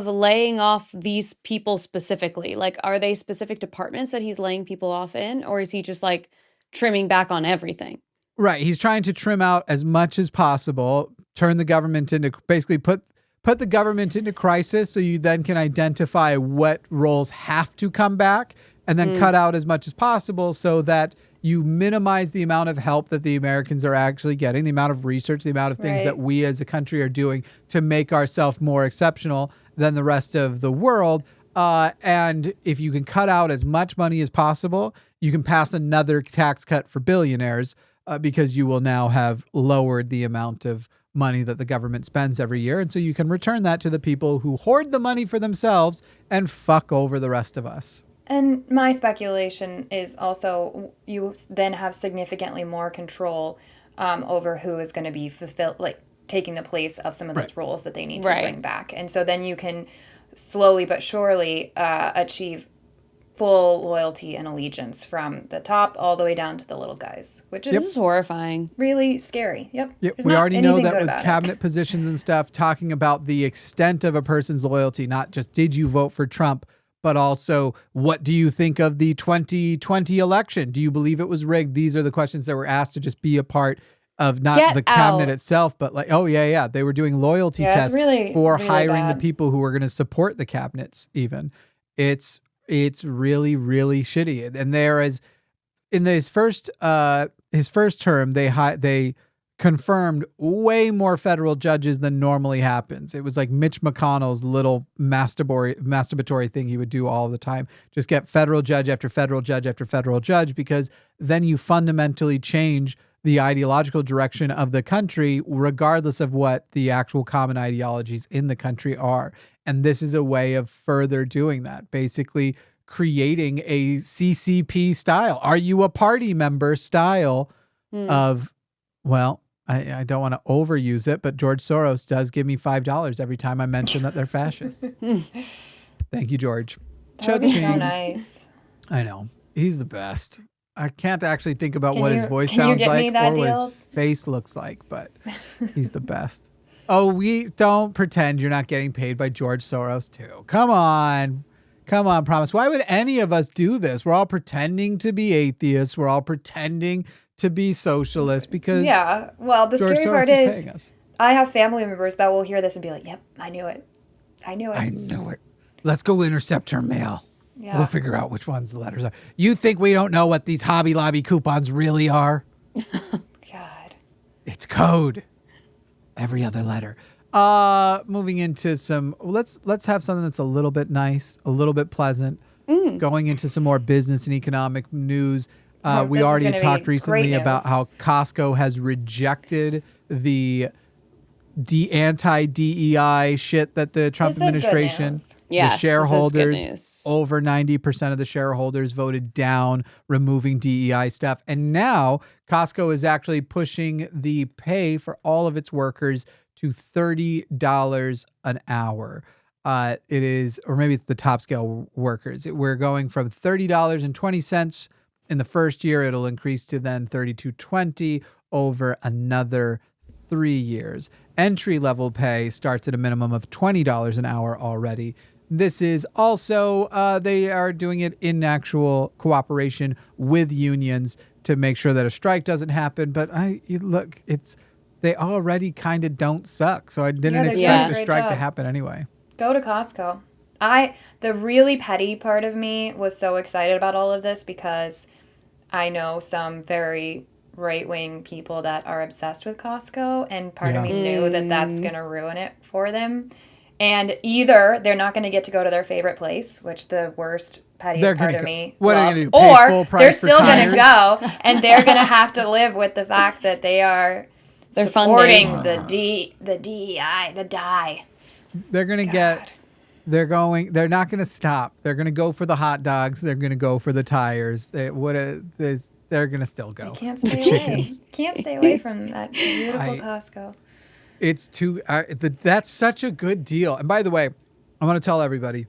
laying off these people specifically? Like, are they specific departments that he's laying people off in, or is he just like trimming back on everything? Right. He's trying to trim out as much as possible, turn the government into, basically put the government into crisis, so you then can identify what roles have to come back, and then cut out as much as possible so that you minimize the amount of help that the Americans are actually getting, the amount of research, the amount of things that we as a country are doing to make ourselves more exceptional than the rest of the world. And if you can cut out as much money as possible, you can pass another tax cut for billionaires, because you will now have lowered the amount of money that the government spends every year. And so you can return that to the people who hoard the money for themselves and fuck over the rest of us. And my speculation is also you then have significantly more control over who is going to be taking the place of some of those roles that they need to bring back. And so then you can slowly but surely achieve full loyalty and allegiance from the top all the way down to the little guys, which is horrifying. Really scary. Yep. We already know that with cabinet positions and stuff, talking about the extent of a person's loyalty, not just did you vote for Trump, but also what do you think of the 2020 election? Do you believe it was rigged? These are the questions that were asked to just be a part of not the cabinet itself, but like, they were doing loyalty tests for hiring the people who were going to support the cabinets even. It's really, really shitty. And there is, in his first term, they confirmed way more federal judges than normally happens. It was like Mitch McConnell's little masturbatory thing he would do all the time. Just get federal judge after federal judge after federal judge, because then you fundamentally change the ideological direction of the country, regardless of what the actual common ideologies in the country are. And this is a way of further doing that, basically creating a CCP style. Are you a party member style of, well, I don't want to overuse it, but George Soros does give me $5 every time I mention that they're fascists. Thank you, George. That would be so nice. I know. He's the best. I can't actually think about what his voice sounds like or what his face looks like, but he's the best. Oh, we don't pretend you're not getting paid by George Soros too. Come on. Come on, Promise. Why would any of us do this? We're all pretending to be atheists. We're all pretending to be socialists because Yeah. Well, the George scary Soros part is is paying us. I have family members that will hear this and be like, "Yep, I knew it. I knew it." I know it. Let's go intercept her mail. Yeah. We'll figure out which ones the letters are. You think we don't know what these Hobby Lobby coupons really are? God. It's code. Every other letter. Moving into some, let's have something that's a little bit nice, a little bit pleasant. Going into some more business and economic news. We This is already gonna be talked great recently about news. how Costco has rejected the anti-DEI shit that the Trump This is good administration, news. Yes, the this is good shareholders, news. over 90% of the shareholders voted down removing DEI stuff. And now Costco is actually pushing the pay for all of its workers to $30 an hour. It is, or maybe it's the top scale workers. We're going from $30.20 in the first year. It'll increase to then $32.20 over another 3 years. Entry level pay starts at a minimum of $20 an hour already. This is also, they are doing it in actual cooperation with unions to make sure that a strike doesn't happen. But they already kind of don't suck. So I didn't they're doing expect a a great strike to job. happen anyway. Go to Costco. The really petty part of me was so excited about all of this because I know some very right-wing people that are obsessed with Costco, and part of me knew that that's going to ruin it for them. And either they're not going to get to go to their favorite place, which the worst, pettiest They're part gonna of go- me what are loves, they gonna do, pay full or price they're for still going to tires? go, and they're going to have to live with the fact that they are They're supporting funding. the DEI, the die. They're going to God. they're not going to stop. They're going to go for the hot dogs. They're going to go for the tires. They're going to still go. I can't The stay away. chickens. Can't stay away from that beautiful I- Costco. It's too, that's such a good deal. And by the way, I want to tell everybody,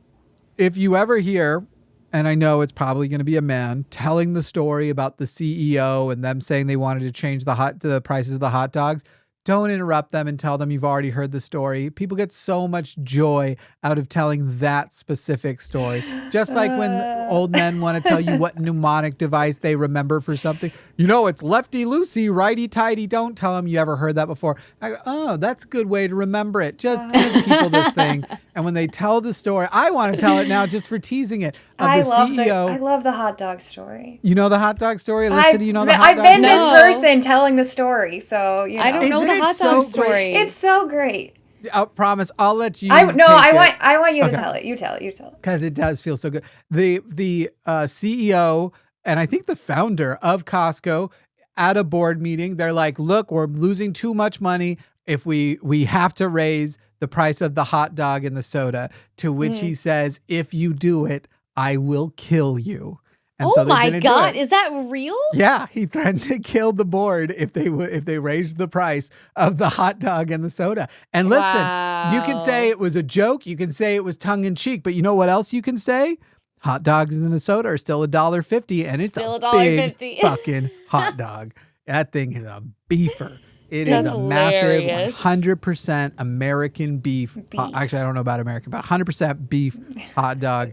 if you ever hear, and I know it's probably going to be a man telling the story about the CEO and them saying they wanted to change the prices of the hot dogs, don't interrupt them and tell them you've already heard the story. People get so much joy out of telling that specific story. Just like when old men want to tell you what mnemonic device they remember for something. You know, it's lefty-loosey, righty-tighty. Don't tell them you ever heard that before. I go, oh, that's a good way to remember it. Just give people this thing. And when they tell the story, I want to tell it now just for teasing it. Of I the love CEO. love the hot dog story. You know the hot dog story? Listen, you know the hot I've dog been story? No. this person telling the story, so you know. I don't know Isn't the it hot so dog great? story. It's so great. I promise, I'll let you I take it. want you to Okay. tell it. You tell it. You tell it. Because it does feel so good. The CEO and I think the founder of Costco at a board meeting, they're like, look, we're losing too much money if we have to raise the price of the hot dog and the soda, to which he says, if you do it, I will kill you. And oh so they my didn't do God, it. is that real? Yeah, he threatened to kill the board if they raised the price of the hot dog and the soda. And listen, you can say Wow. it was a joke, you can say it was tongue in cheek, but you know what else you can say? Hot dogs and a soda are still $1.50, and it's Still a big $1.50. fucking hot dog. That thing is a beefer. It is That's a massive hilarious. 100% American beef. Beef. Actually, I don't know about American, but 100% beef hot dog.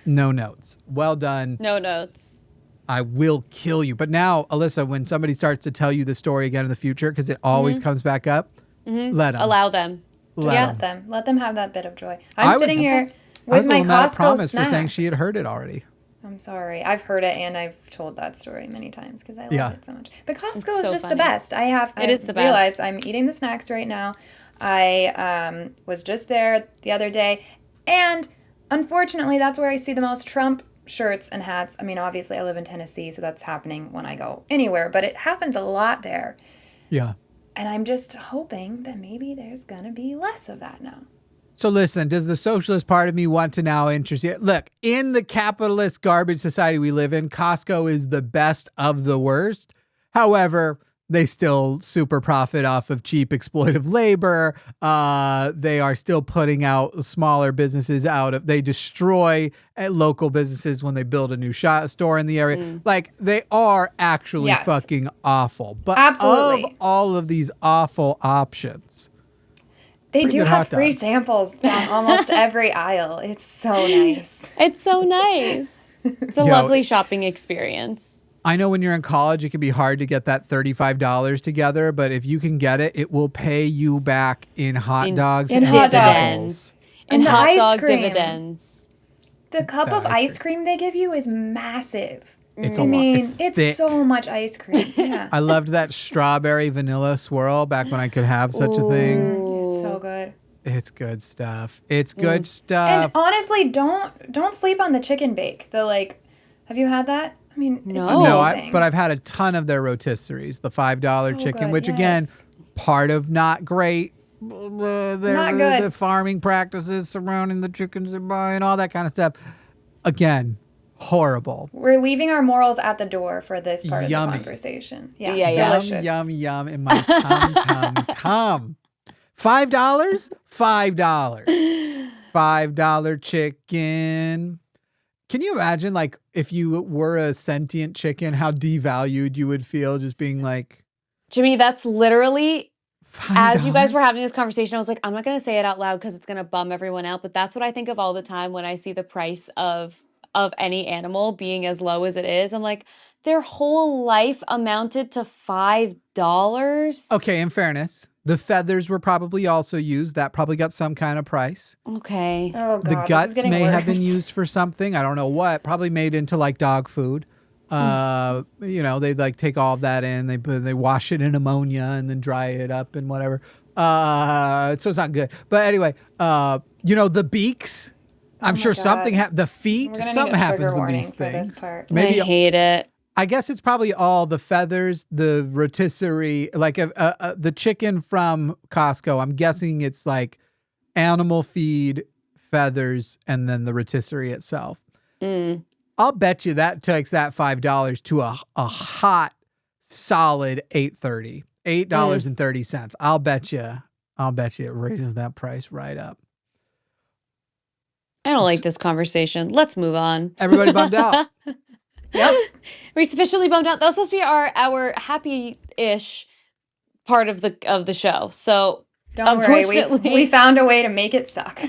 No notes. Well done. No notes. I will kill you. But now, Alyssa, when somebody starts to tell you the story again in the future, because it always comes back up, let them. Allow them. Let 'em. Let them have that bit of joy. I I'm was- sitting here I with was a my little mad at Costco Promise snacks. for saying she had heard it already. I'm sorry. I've heard it and I've told that story many times because I love Yeah. it so much. But Costco It's is so just funny. the best. It is the best. realized I'm eating the snacks right now. I was just there the other day, and unfortunately, that's where I see the most Trump shirts and hats. I mean, obviously, I live in Tennessee, so that's happening when I go anywhere, but it happens a lot there. Yeah. And I'm just hoping that maybe there's going to be less of that now. So listen, does the socialist part of me want to now interest you? Look, in the capitalist garbage society we live in, Costco is the best of the worst. However, they still super profit off of cheap exploitive labor. They are still putting out smaller businesses they destroy local businesses when they build a new store in the area. Like, they are actually Yes. fucking awful. But Absolutely. of all of these awful options, They Pretty do good have hot free dogs. samples down almost every aisle. It's so nice. It's so nice. It's a Yo, lovely shopping experience. I know when you're in college, it can be hard to get that $35 together, but if you can get it, it will pay you back in hot dogs in and hot dogs. Dividends. And the hot ice dog cream. dividends. The cup That of ice ice cream they give you is massive. It's I a lot. mean, It's thick. it's so much ice cream. Yeah. I loved that strawberry vanilla swirl back when I could have such a thing. It's so good. It's good stuff. It's good And stuff. honestly, don't sleep on the chicken bake. Have you had that? I mean, No. it's No, amazing. but I've had a ton of their rotisseries, the $5 So chicken, good, which again, yes. part of not great. The good. farming practices surrounding the chickens they buy and all that kind of stuff. Again, horrible. We're leaving our morals at the door for this part of Yummy. the conversation. Yeah, Yeah, yeah. delicious. Yum in my tum. $5? $5 chicken. Can you imagine, like, if you were a sentient chicken, how devalued you would feel just being like, Jimmy, that's literally, as you guys $5? were having this conversation, I was like, I'm not going to say it out loud because it's going to bum everyone out. But that's what I think of all the time when I see the price of any animal being as low as it is. I'm like, their whole life amounted to $5. Okay, in fairness, the feathers were probably also used. That probably got some kind of price. Okay. Oh god, The this is guts getting may have been worse. used for something. I don't know what. Probably made into like dog food. They like take all of that in. They wash it in ammonia and then dry it up and whatever. So it's not good. But anyway, the beaks. I'm sure God. something the feet. We're gonna Something need a happens trigger with warning these for this things. part. Maybe I hate it. I guess it's probably all the feathers, the rotisserie, like the chicken from Costco. I'm guessing it's like animal feed, feathers, and then the rotisserie itself. I'll bet you that takes that $5 to a hot, solid $8.30. I'll bet you it raises that price right up. I don't like this conversation. Let's move on. Everybody bummed out. Yep. We're sufficiently bummed out. That was supposed to be our happy-ish part of the show. So Don't worry, unfortunately, we found a way to make it suck.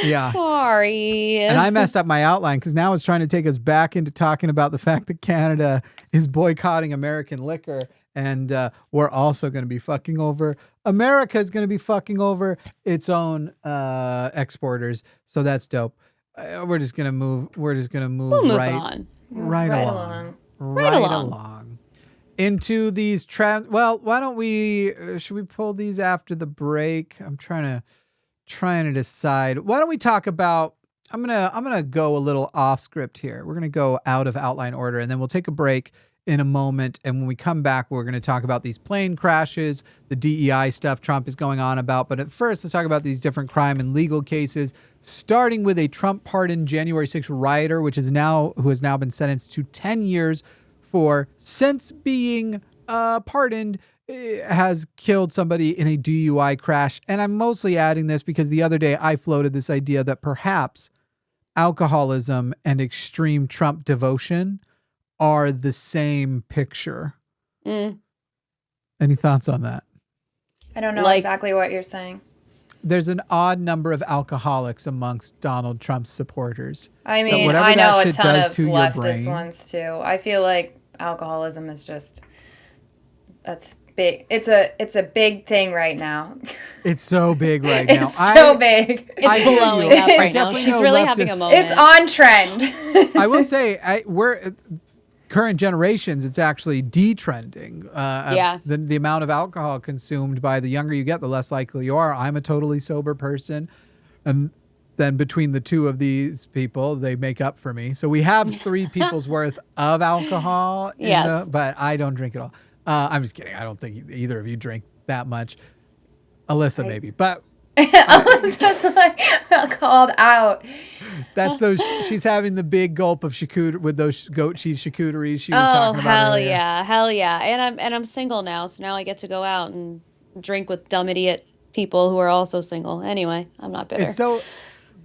Yeah. sorry. And I messed up my outline because now it's trying to take us back into talking about the fact that Canada is boycotting American liquor. And we're also going to be fucking over. America is going to be fucking over its own exporters. So that's dope. We're just going to move. We'll move right, on. right along. along into these trends. Well, why don't we? Should we pull these after the break? I'm trying to decide. Why don't we talk about? I'm gonna go a little off script here. We're gonna go out of outline order, and then we'll take a break in a moment. And when we come back, we're gonna talk about these plane crashes, the DEI stuff Trump is going on about. But at first, let's talk about these different crime and legal cases. Starting with a Trump-pardoned January 6th rioter, who has now been sentenced to 10 years for, since being pardoned, has killed somebody in a DUI crash. And I'm mostly adding this because the other day I floated this idea that perhaps alcoholism and extreme Trump devotion are the same picture. Any thoughts on that? I don't know exactly what you're saying. There's an odd number of alcoholics amongst Donald Trump's supporters. I mean, whatever I know that a shit ton does of to your leftist brain. ones too. I feel like alcoholism is just big. It's a big thing right now. It's so big right now. It's so big. It's I hear blowing you. up I right now. definitely She's know really having a leftists- moment. It's on trend. I will say, we're current generations. It's actually detrending. Yeah. The amount of alcohol consumed by the younger you get, the less likely you are. I'm a totally sober person, and then between the two of these people, they make up for me. So we have 3 people's worth of alcohol. Yes. But I don't drink it all. I'm just kidding. I don't think either of you drink that much. Alyssa, maybe, but. That's like called out. That's those. She's having the big gulp of charcuterie with those goat cheese charcuteries she was Oh talking about hell earlier. yeah, hell yeah! And I'm single now, so now I get to go out and drink with dumb idiot people who are also single. Anyway, I'm not bitter. It's so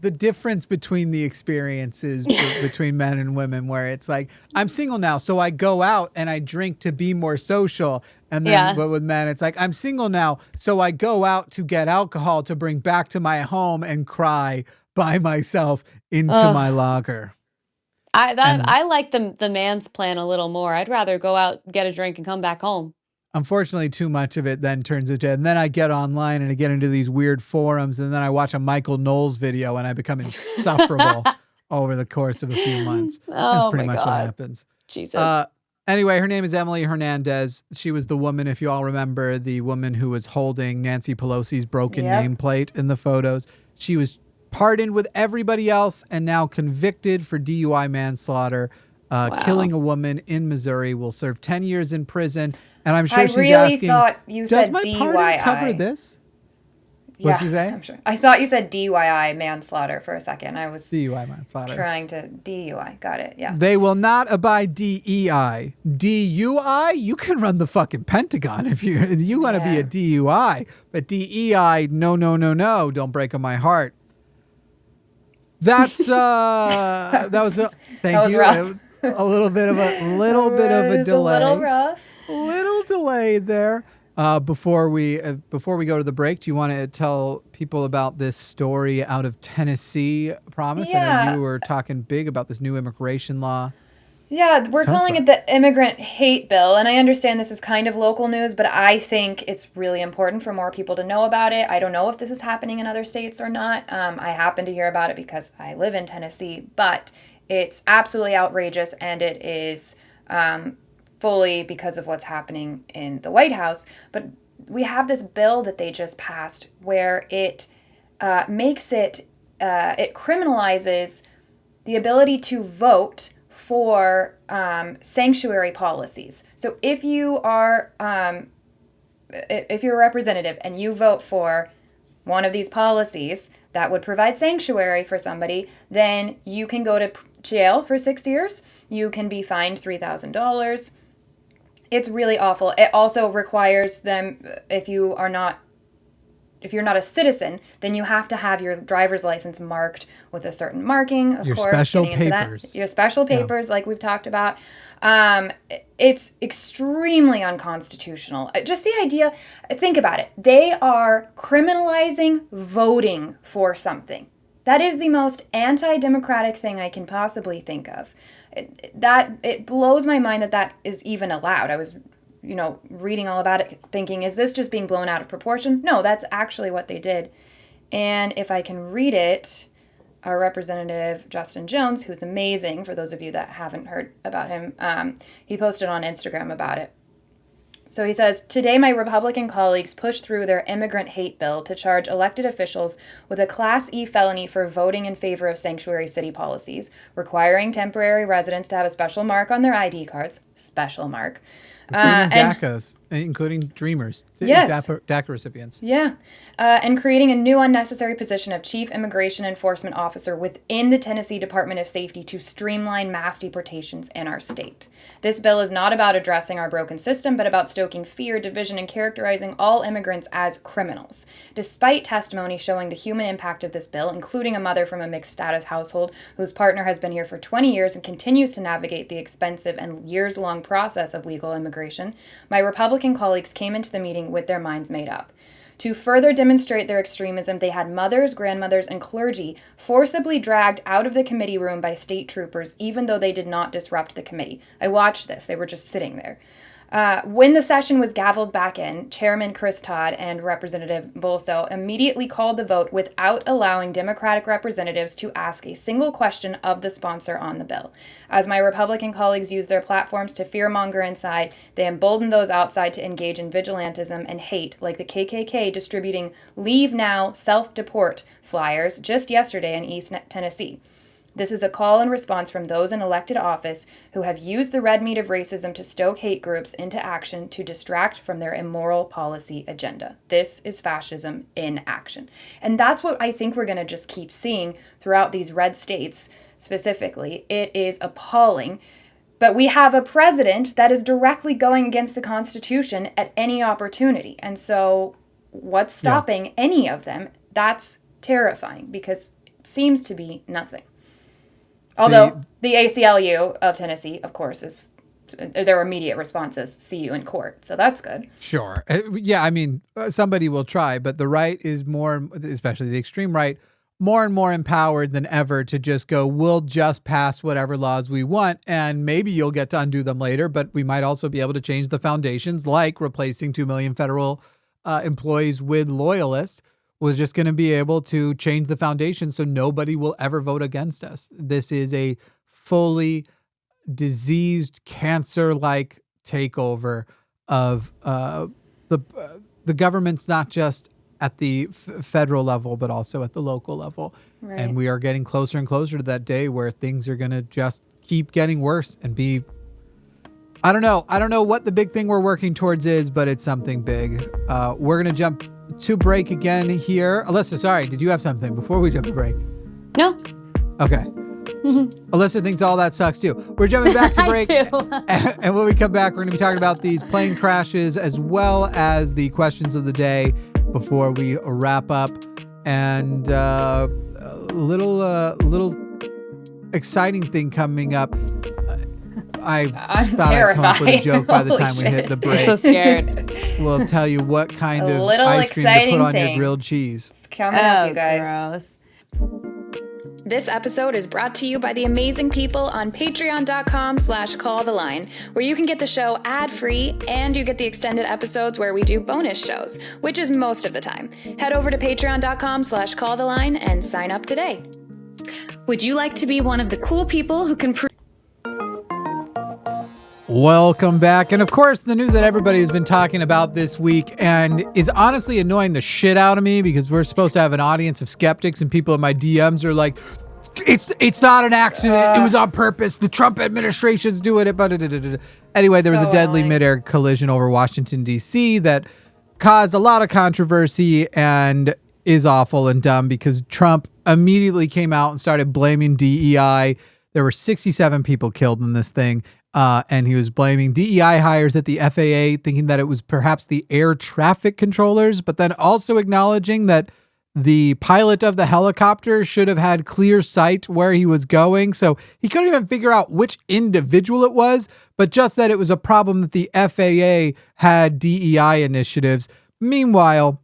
the difference between the experiences between men and women, where it's like, I'm single now, so I go out and I drink to be more social. And then, but with men, it's like, I'm single now, so I go out to get alcohol to bring back to my home and cry by myself into my lager. I like the man's plan a little more. I'd rather go out, get a drink, and come back home. Unfortunately, too much of it then turns into, and then I get online and I get into these weird forums, and then I watch a Michael Knowles video and I become insufferable over the course of a few months. That's pretty much what happens. Jesus. Anyway, her name is Emily Hernandez. She was the woman, if you all remember, the woman who was holding Nancy Pelosi's broken nameplate in the photos. She was pardoned with everybody else and now convicted for DUI manslaughter. Killing a woman in Missouri, will serve 10 years in prison. And I'm sure she's asking, thought you said does my DUI. pardon cover this? What'd you say? I'm sure. I thought you said DUI manslaughter for a second. I was DUI manslaughter. trying to DUI. Got it. Yeah. They will not abide DEI. DUI, you can run the fucking Pentagon if you want to be a DUI. But DEI, no. Don't break my heart. That's that was rough. A little bit of a delay. A little rough. Little delay there. Before we go to the break, do you want to tell people about this story out of Tennessee? Promise. Yeah. I know you were talking big about this new immigration law. Yeah, we're calling it the immigrant hate bill, and I understand this is kind of local news, but I think it's really important for more people to know about it. I don't know if this is happening in other states or not. I happen to hear about it because I live in Tennessee, but it's absolutely outrageous, and it is fully because of what's happening in the White House. But we have this bill that they just passed where it makes it criminalizes the ability to vote for sanctuary policies. So if you are if you're a representative and you vote for one of these policies that would provide sanctuary for somebody, then you can go to jail for 6 years. You can be fined $3,000. It's really awful. It also requires them, if you're not a citizen, then you have to have your driver's license marked with a certain marking. Of your course, special papers. Your special papers, like we've talked about. It's extremely unconstitutional. Just the idea, think about it. They are criminalizing voting for something. That is the most anti-democratic thing I can possibly think of. It blows my mind that is even allowed. I was reading all about it, thinking, is this just being blown out of proportion? No, that's actually what they did. And if I can read it, our representative, Justin Jones, who's amazing, for those of you that haven't heard about him, he posted on Instagram about it. So he says, today my Republican colleagues pushed through their immigrant hate bill to charge elected officials with a Class E felony for voting in favor of sanctuary city policies, requiring temporary residents to have a special mark on their ID cards, special mark, including DACAs, including Dreamers, yes. DACA recipients. Yeah. And creating a new unnecessary position of Chief Immigration Enforcement Officer within the Tennessee Department of Safety to streamline mass deportations in our state. This bill is not about addressing our broken system, but about stoking fear, division, and characterizing all immigrants as criminals. Despite testimony showing the human impact of this bill, including a mother from a mixed status household whose partner has been here for 20 years and continues to navigate the expensive and years-long process of legal immigration, my Republican colleagues came into the meeting with their minds made up. To further demonstrate their extremism, they had mothers, grandmothers, and clergy forcibly dragged out of the committee room by state troopers, even though they did not disrupt the committee. I watched this. They were just sitting there. When the session was gavelled back in, Chairman Chris Todd and Representative Bolso immediately called the vote without allowing Democratic representatives to ask a single question of the sponsor on the bill. As my Republican colleagues used their platforms to fearmonger inside, they emboldened those outside to engage in vigilantism and hate, like the KKK distributing Leave Now, Self-Deport flyers just yesterday in East Tennessee. This is a call and response from those in elected office who have used the red meat of racism to stoke hate groups into action to distract from their immoral policy agenda. This is fascism in action. And that's what I think we're going to just keep seeing throughout these red states specifically. It is appalling. But we have a president that is directly going against the Constitution at any opportunity. And so what's stopping any of them? That's terrifying because seems to be nothing. Although the ACLU of Tennessee, of course, is their immediate responses, see you in court. So that's good. Sure. Yeah, I mean, somebody will try, but the right is more, especially the extreme right, more and more empowered than ever to just go, we'll just pass whatever laws we want, and maybe you'll get to undo them later, but we might also be able to change the foundations, like replacing 2 million federal employees with loyalists was just going to be able to change the foundation so nobody will ever vote against us. This is a fully diseased, cancer-like takeover of the government's, not just at the federal level, but also at the local level. Right. And we are getting closer and closer to that day where things are going to just keep getting worse and be, I don't know what the big thing we're working towards is, but it's something big. We're going to jump to break again here. Alyssa, sorry, did you have something before we jump to break? No. Okay. Alyssa thinks all that sucks too. We're jumping back to break. I do. And when we come back, we're going to be talking about these plane crashes as well as the questions of the day before we wrap up. And a little exciting thing coming up. I'm thought terrified. I'd come up with a joke by the Holy time we hit shit. the I'm break. so scared. We'll tell you what kind A of little ice cream to exciting put on thing. your grilled cheese. It's coming up, you guys. Gross. This episode is brought to you by the amazing people on patreon.com/calltheline, where you can get the show ad-free and you get the extended episodes where we do bonus shows, which is most of the time. Head over to patreon.com/calltheline and sign up today. Would you like to be one of the cool people who can Welcome back. And of course, the news that everybody has been talking about this week and is honestly annoying the shit out of me, because we're supposed to have an audience of skeptics and people in my DMs are like, it's not an accident. It was on purpose. The Trump administration's doing it. Anyway, there was So a deadly annoying. midair collision over Washington, D.C. that caused a lot of controversy and is awful and dumb because Trump immediately came out and started blaming DEI. There were 67 people killed in this thing. And he was blaming DEI hires at the FAA, thinking that it was perhaps the air traffic controllers, but then also acknowledging that the pilot of the helicopter should have had clear sight where he was going. So he couldn't even figure out which individual it was, but just that it was a problem that the FAA had DEI initiatives. Meanwhile,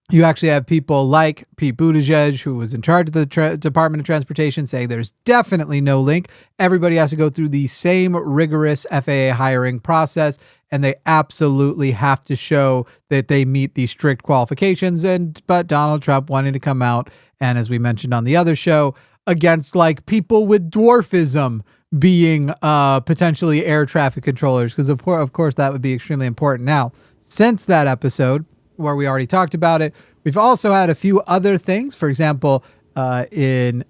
you actually have people like Pete Buttigieg, who was in charge of the Department of Transportation, saying there's definitely no link. Everybody has to go through the same rigorous FAA hiring process, and they absolutely have to show that they meet these strict qualifications. But Donald Trump wanted to come out, and as we mentioned on the other show, against like people with dwarfism being potentially air traffic controllers, because of course that would be extremely important. Now, since that episode, where we already talked about it, we've also had a few other things. For example, on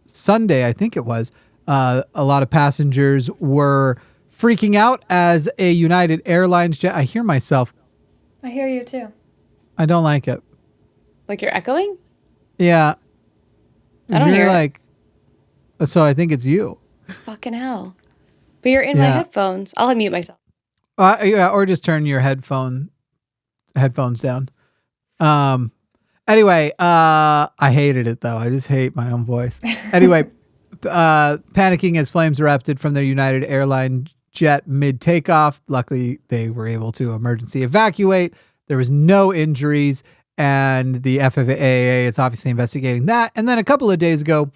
Sunday, I think it was, a lot of passengers were freaking out as a United Airlines jet. I hear myself. I hear you too. I don't like it. Like you're echoing? Yeah. I don't You're hear it. like, so I think it's you. Fucking hell. But you're in my Yeah. headphones. I'll mute myself. Yeah, or just turn your headphones down. Anyway, I hated it though. I just hate my own voice. Anyway, panicking as flames erupted from their United Airlines jet mid takeoff. Luckily, they were able to emergency evacuate. There was no injuries, and the FAA is obviously investigating that. And then a couple of days ago,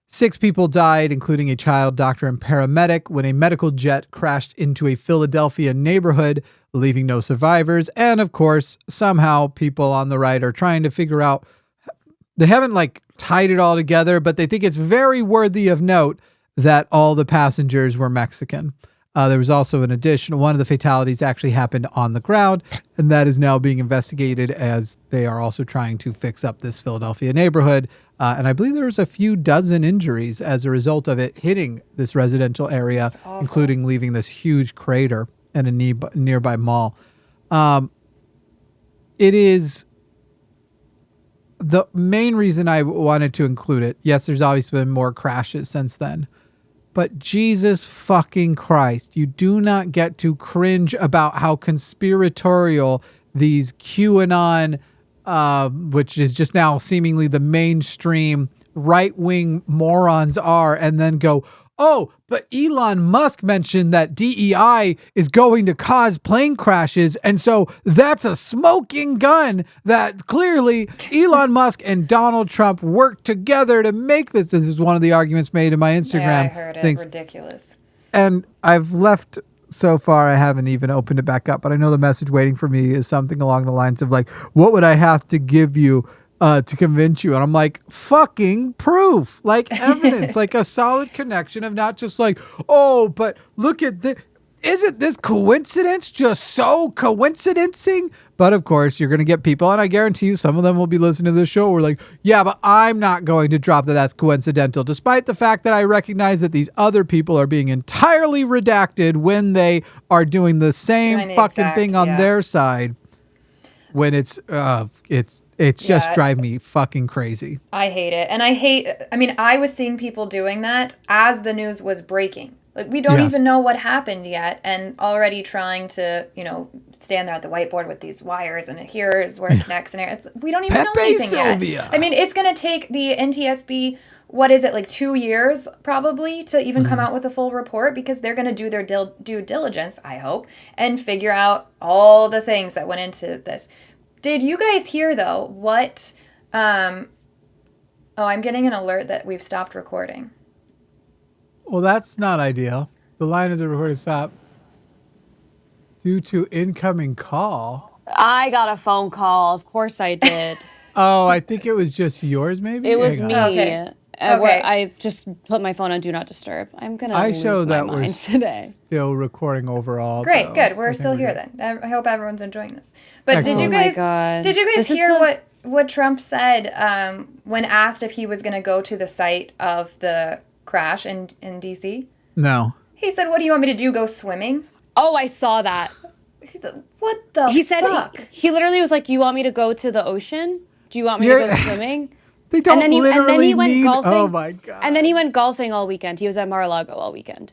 6 people died, including a child, doctor, and paramedic, when a medical jet crashed into a Philadelphia neighborhood, leaving no survivors. And of course, somehow people on the right are trying to figure out, they haven't like tied it all together, but they think it's very worthy of note that all the passengers were Mexican. There was also an additional, one of the fatalities actually happened on the ground, and that is now being investigated as they are also trying to fix up this Philadelphia neighborhood. And I believe there was a few dozen injuries as a result of it hitting this residential area, including leaving this huge crater in a nearby mall. It is the main reason I wanted to include it. Yes, there's obviously been more crashes since then. But Jesus fucking Christ, you do not get to cringe about how conspiratorial these QAnon which is just now seemingly the mainstream right-wing morons are, and then go, oh, but Elon Musk mentioned that DEI is going to cause plane crashes, and so that's a smoking gun that clearly Elon Musk and Donald Trump worked together to make this. This is one of the arguments made in my Instagram. Yeah, I heard it. Ridiculous. And I've left so far, I haven't even opened it back up, but I know the message waiting for me is something along the lines of like, what would I have to give you to convince you? And I'm like, fucking proof, like evidence, like a solid connection of not just like, oh, but look at this. Isn't this coincidence just so coincidencing? But of course, you're going to get people, and I guarantee you some of them will be listening to this show. We're like, yeah, but I'm not going to drop that that's coincidental, despite the fact that I recognize that these other people are being entirely redacted when they are doing the same fucking thing on their side. When it's just drive me fucking crazy. I hate it. And I was seeing people doing that as the news was breaking. Like, we don't even know what happened yet, and already trying to, stand there at the whiteboard with these wires, and here's where it connects, and we don't even know anything yet. I mean, it's going to take the NTSB, what is it, like 2 years probably to even come out with a full report, because they're going to do their due diligence, I hope, and figure out all the things that went into this. Did you guys hear, though, what, I'm getting an alert that we've stopped recording. Well, that's not ideal. The line of the recording stopped due to incoming call. I got a phone call. Of course I did. Oh, I think it was just yours, maybe? It was me. Okay. I just put my phone on Do Not Disturb. I'm going to lose my mind today. Still recording overall. Great, though. Good. We're still here then. I hope everyone's enjoying this. But Excellent. did you guys hear what Trump said when asked if he was going to go to the site of the crash in DC? No. He said, what do you want me to do, go swimming? Oh, I saw that. What the He said, fuck? he literally was like, you want me to go to the ocean? Do you want me to go swimming? They don't and then he went golfing. Oh my God. And then he went golfing all weekend. He was at Mar-a-Lago all weekend.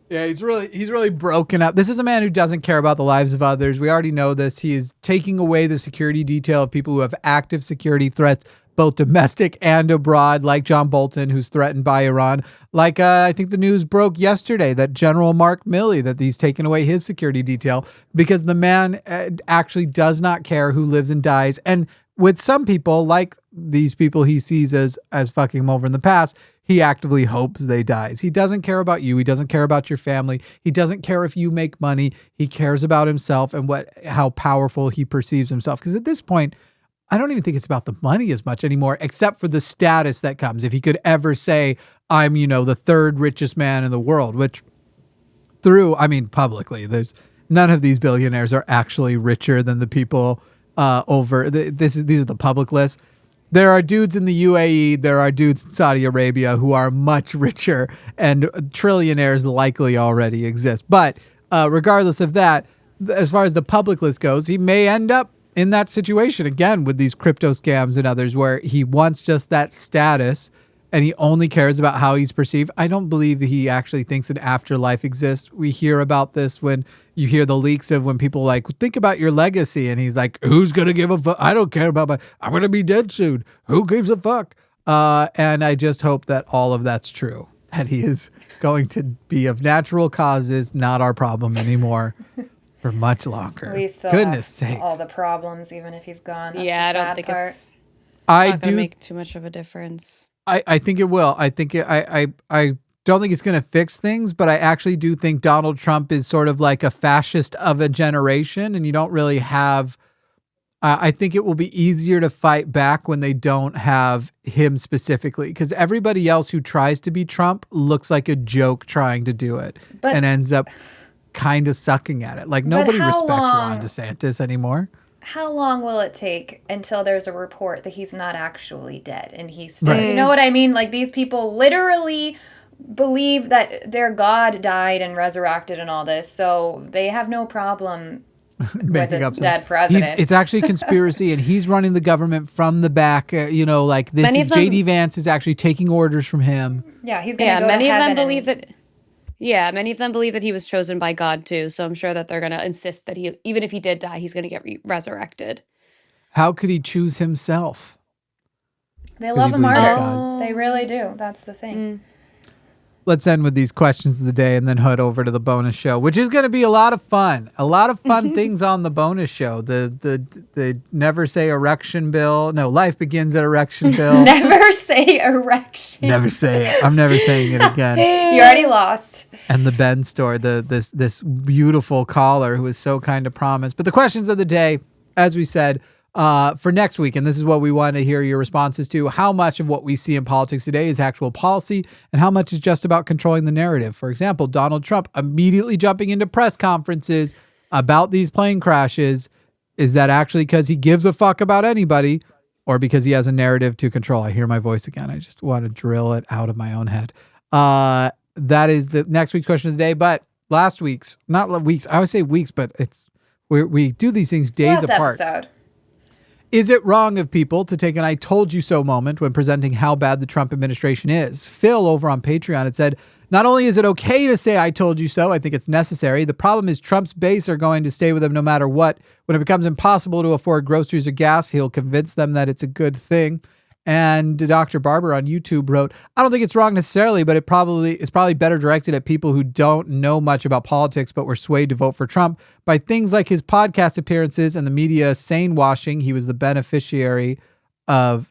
Yeah, he's really broken up. This is a man who doesn't care about the lives of others. We already know this. He is taking away the security detail of people who have active security threats, both domestic and abroad, like John Bolton, who's threatened by Iran. Like I think the news broke yesterday that General Mark Milley, that he's taken away his security detail because the man actually does not care who lives and dies. And with some people, like these people he sees as fucking him over in the past, he actively hopes they die. He doesn't care about you. He doesn't care about your family. He doesn't care if you make money. He cares about himself and how powerful he perceives himself. Because at this point, I don't even think it's about the money as much anymore, except for the status that comes. If he could ever say, I'm, the third richest man in the world, which publicly, there's none of these billionaires are actually richer than the people these are the public list. There are dudes in the UAE, there are dudes in Saudi Arabia who are much richer, and trillionaires likely already exist. But regardless of that, as far as the public list goes, he may end up in that situation again with these crypto scams and others where he wants just that status and he only cares about how he's perceived. I don't believe that he actually thinks an afterlife exists. We hear about this when you hear the leaks of when people like, think about your legacy. And he's like, who's going to give a fuck? I don't care about I'm going to be dead soon. Who gives a fuck? And I just hope that all of that's true, that he is going to be of natural causes, not our problem anymore. For much longer. We still Goodness have sakes. all the problems, even if he's gone. That's I the don't sad think part. it's not going to make too much of a difference. I think it will. I think I don't think it's going to fix things, but I actually do think Donald Trump is sort of like a fascist of a generation, and you don't really have. I think it will be easier to fight back when they don't have him specifically, because everybody else who tries to be Trump looks like a joke trying to do it and ends up kind of sucking at it. Like nobody respects Ron DeSantis anymore. How long will it take until there's a report that he's not actually dead and he's still, you know what I mean? Like these people literally believe that their God died and resurrected and all this, so they have no problem making up dead president. It's actually a conspiracy, and he's running the government from the back. Like this is JD Vance is actually taking orders from him. Yeah, he's going to go to heaven. Many of them believe that. Yeah, many of them believe that he was chosen by God too. So I'm sure that they're going to insist that even if he did die, he's going to get resurrected. How could he choose himself? They love he a believes martyr. God. They really do. That's the thing. Let's end with these questions of the day and then head over to the bonus show, which is going to be a lot of fun. A lot of fun things on the bonus show. The never say erection bill. No, life begins at erection bill. Never say erection. Never say it. I'm never saying it again. You already lost. And the Ben store, this beautiful caller who is so kind to promise. But the questions of the day, as we said, for next week, and this is what we want to hear your responses to, how much of what we see in politics today is actual policy and how much is just about controlling the narrative. For example, Donald Trump immediately jumping into press conferences about these plane crashes. Is that actually because he gives a fuck about anybody or because he has a narrative to control? I hear my voice again. I just want to drill it out of my own head. That is the next week's question of the day. But last week's, not weeks, I always say weeks, but we do these things days Last apart. episode. Is it wrong of people to take an I told you so moment when presenting how bad the Trump administration is? Phil over on Patreon had said, not only is it okay to say I told you so, I think it's necessary. The problem is Trump's base are going to stay with him no matter what. When it becomes impossible to afford groceries or gas, he'll convince them that it's a good thing. And Dr. Barber on YouTube wrote, I don't think it's wrong necessarily, but it's probably better directed at people who don't know much about politics but were swayed to vote for Trump by things like his podcast appearances and the media sane washing. He was the beneficiary of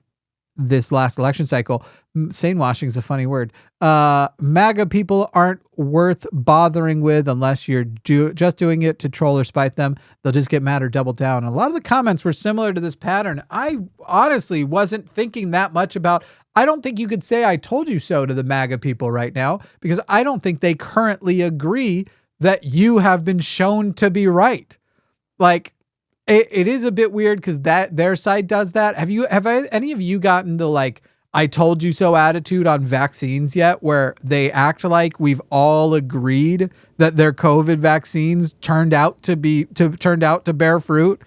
this last election cycle. Sane washing is a funny word. MAGA people aren't worth bothering with unless you're just doing it to troll or spite them. They'll just get mad or double down. And a lot of the comments were similar to this pattern. I honestly wasn't thinking that much about, I don't think you could say I told you so to the MAGA people right now, because I don't think they currently agree that you have been shown to be right. Like, it is a bit weird because that their side does that. Have any of you gotten the like I told you so attitude on vaccines yet, where they act like we've all agreed that their COVID vaccines turned out to bear fruit?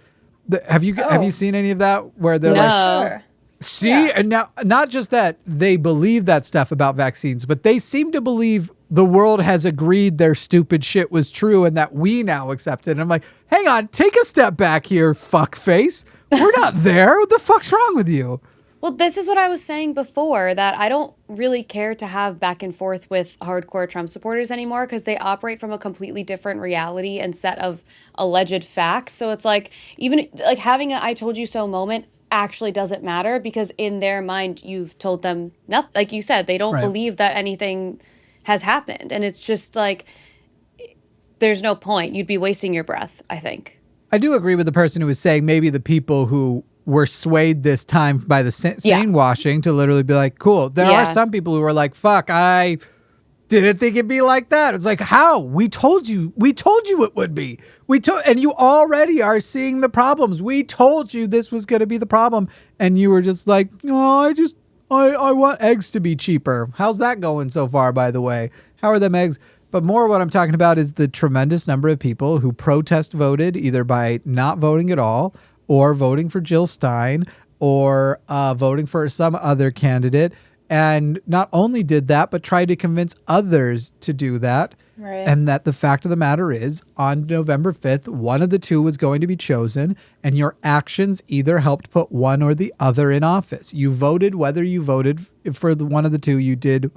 Have you seen any of that where they're No. like, Sure. see, Yeah. and now not just that they believe that stuff about vaccines, but they seem to believe the world has agreed their stupid shit was true and that we now accept it. And I'm like, hang on, take a step back here, fuckface. We're not there. What the fuck's wrong with you? Well, this is what I was saying before, that I don't really care to have back and forth with hardcore Trump supporters anymore because they operate from a completely different reality and set of alleged facts. So it's like, even like having a I told you so moment actually doesn't matter because in their mind, you've told them nothing. Like you said, they don't Right. believe that anything has happened. And it's just like, there's no point. You'd be wasting your breath, I think. I do agree with the person who was saying maybe the people who were swayed this time by the sane washing to literally be like, cool. There are some people who are like, fuck, I didn't think it'd be like that. It's like, how? We told you it would be. And you already are seeing the problems. We told you this was going to be the problem. And you were just like, oh, I want eggs to be cheaper. How's that going so far, by the way? How are them eggs? But more what I'm talking about is the tremendous number of people who protest voted either by not voting at all or voting for Jill Stein or voting for some other candidate. And not only did that, but tried to convince others to do that. Right. And that the fact of the matter is, on November 5th, one of the two was going to be chosen, and your actions either helped put one or the other in office. You voted whether you voted for one of the two, you did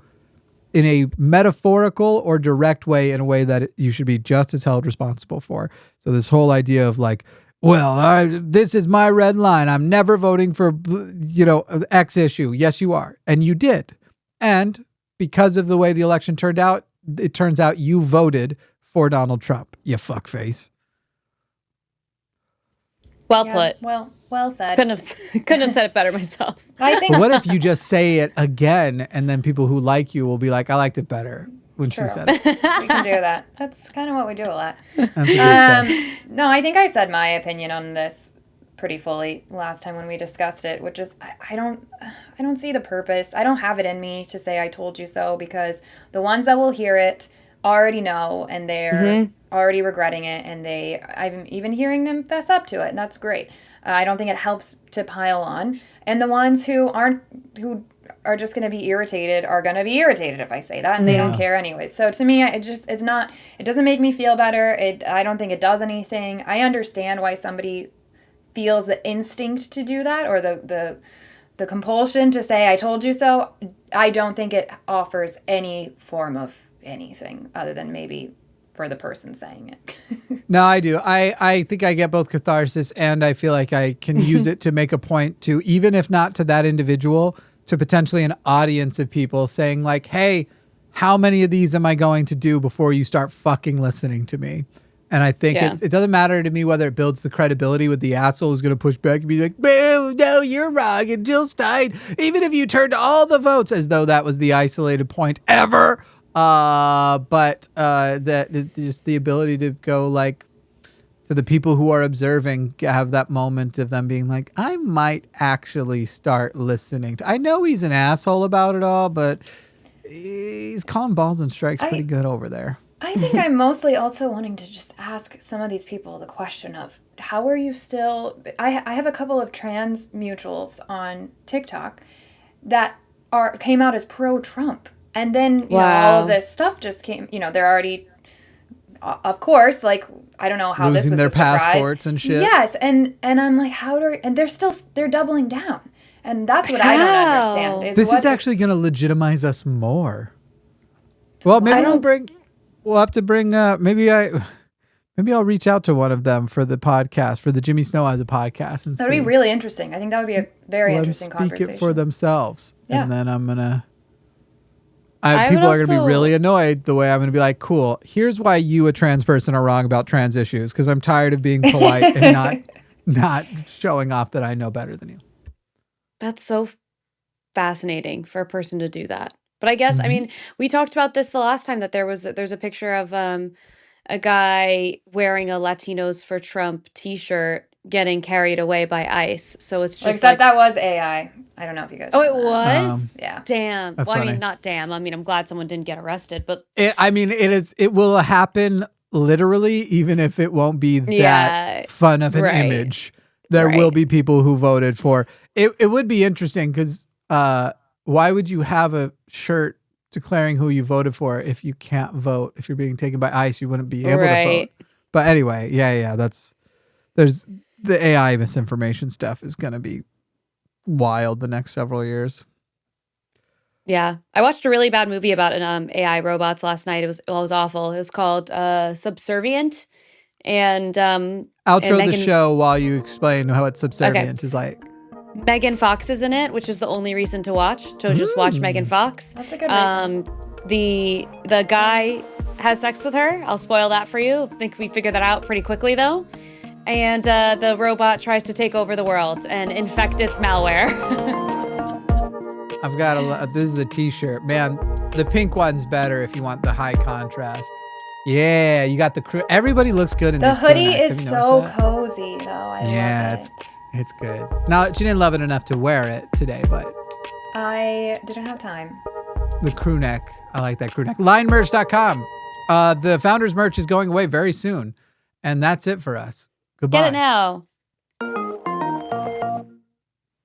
in a metaphorical or direct way, in a way that you should be just as held responsible for. So this whole idea of like, well, this is my red line. I'm never voting for, X issue. Yes, you are. And you did. And because of the way the election turned out, it turns out you voted for Donald Trump, you fuckface. Well Yeah, put. well said. Couldn't have said it better myself. I think But what if you just say it again and then people who like you will be like, I liked it better when True. she said it. we can do that. That's kind of what we do a lot. That's the good stuff. No, I think I said my opinion on this pretty fully last time when we discussed it, which is I don't see the purpose. I don't have it in me to say I told you so because the ones that will hear it already know and they're already regretting it and I'm even hearing them fess up to it and that's great. I don't think it helps to pile on. And the ones who are just going to be irritated are going to be irritated if I say that and they don't care anyway. So to me, it doesn't make me feel better. I don't think it does anything. I understand why somebody feels the instinct to do that, or the compulsion to say, I told you so, I don't think it offers any form of anything other than maybe for the person saying it. No, I do. I think I get both catharsis, and I feel like I can use it to make a point to, even if not to that individual, to potentially an audience of people saying like, hey, how many of these am I going to do before you start fucking listening to me? And I think it doesn't matter to me whether it builds the credibility with the asshole who's going to push back and be like, no, you're wrong, and Jill Stein, even if you turned all the votes, as though that was the isolated point ever. But that just the ability to go like to the people who are observing, have that moment of them being like, I might actually start listening to, I know he's an asshole about it all, but he's calling balls and strikes pretty good over there. I think I'm mostly also wanting to just ask some of these people the question of, how are you still... I have a couple of trans mutuals on TikTok that came out as pro-Trump. And then, you know, all of this stuff just came... You know, they're already... Of course, like, I don't know how losing this was their a surprise. passports and shit. Yes, and I'm like, and they're doubling down. And that's what I don't understand. This is actually going to legitimize us more. Well, maybe we'll have to bring, maybe I'll reach out to one of them for the podcast, for the Jimmy Snow as a podcast. And that would be really interesting. I think that would be a very interesting conversation. Speak it for themselves. Yeah. And then I'm going to, people are going to be really annoyed the way I'm going to be like, cool, here's why you, a trans person, are wrong about trans issues. Because I'm tired of being polite and not showing off that I know better than you. That's so fascinating for a person to do that. But I guess, I mean, we talked about this the last time, that there's a picture of a guy wearing a Latinos for Trump t-shirt getting carried away by ICE. So it's just except that was AI. I don't know if you guys know it was? Yeah. Damn. Well, funny. I mean, not damn. I mean, I'm glad someone didn't get arrested, but... It will happen literally, even if it won't be that fun of an image. There will be people who voted for... It would be interesting because... why would you have a shirt declaring who you voted for if you can't vote? If you're being taken by ICE, you wouldn't be able to vote. But anyway, there's the AI misinformation stuff is going to be wild the next several years. Yeah. I watched a really bad movie about an AI robots last night. It was awful. It was called Subservient. And outro the show while you explain how it's subservient is like. Megan Fox is in it, which is the only reason to watch. So just watch Megan Fox. That's a good reason. The guy has sex with her. I'll spoil that for you. I think we figured that out pretty quickly, though. And the robot tries to take over the world and infect its malware. I've got this is a t-shirt. Man, the pink one's better if you want the high contrast. Yeah, you got the crew. Everybody looks good in the these hoodie crew necks. is so cozy, though. I love it. It's good. Now, she didn't love it enough to wear it today, but... I didn't have time. The crew neck. I like that crew neck. Linemerch.com. The Founders merch is going away very soon. And that's it for us. Goodbye. Get it now.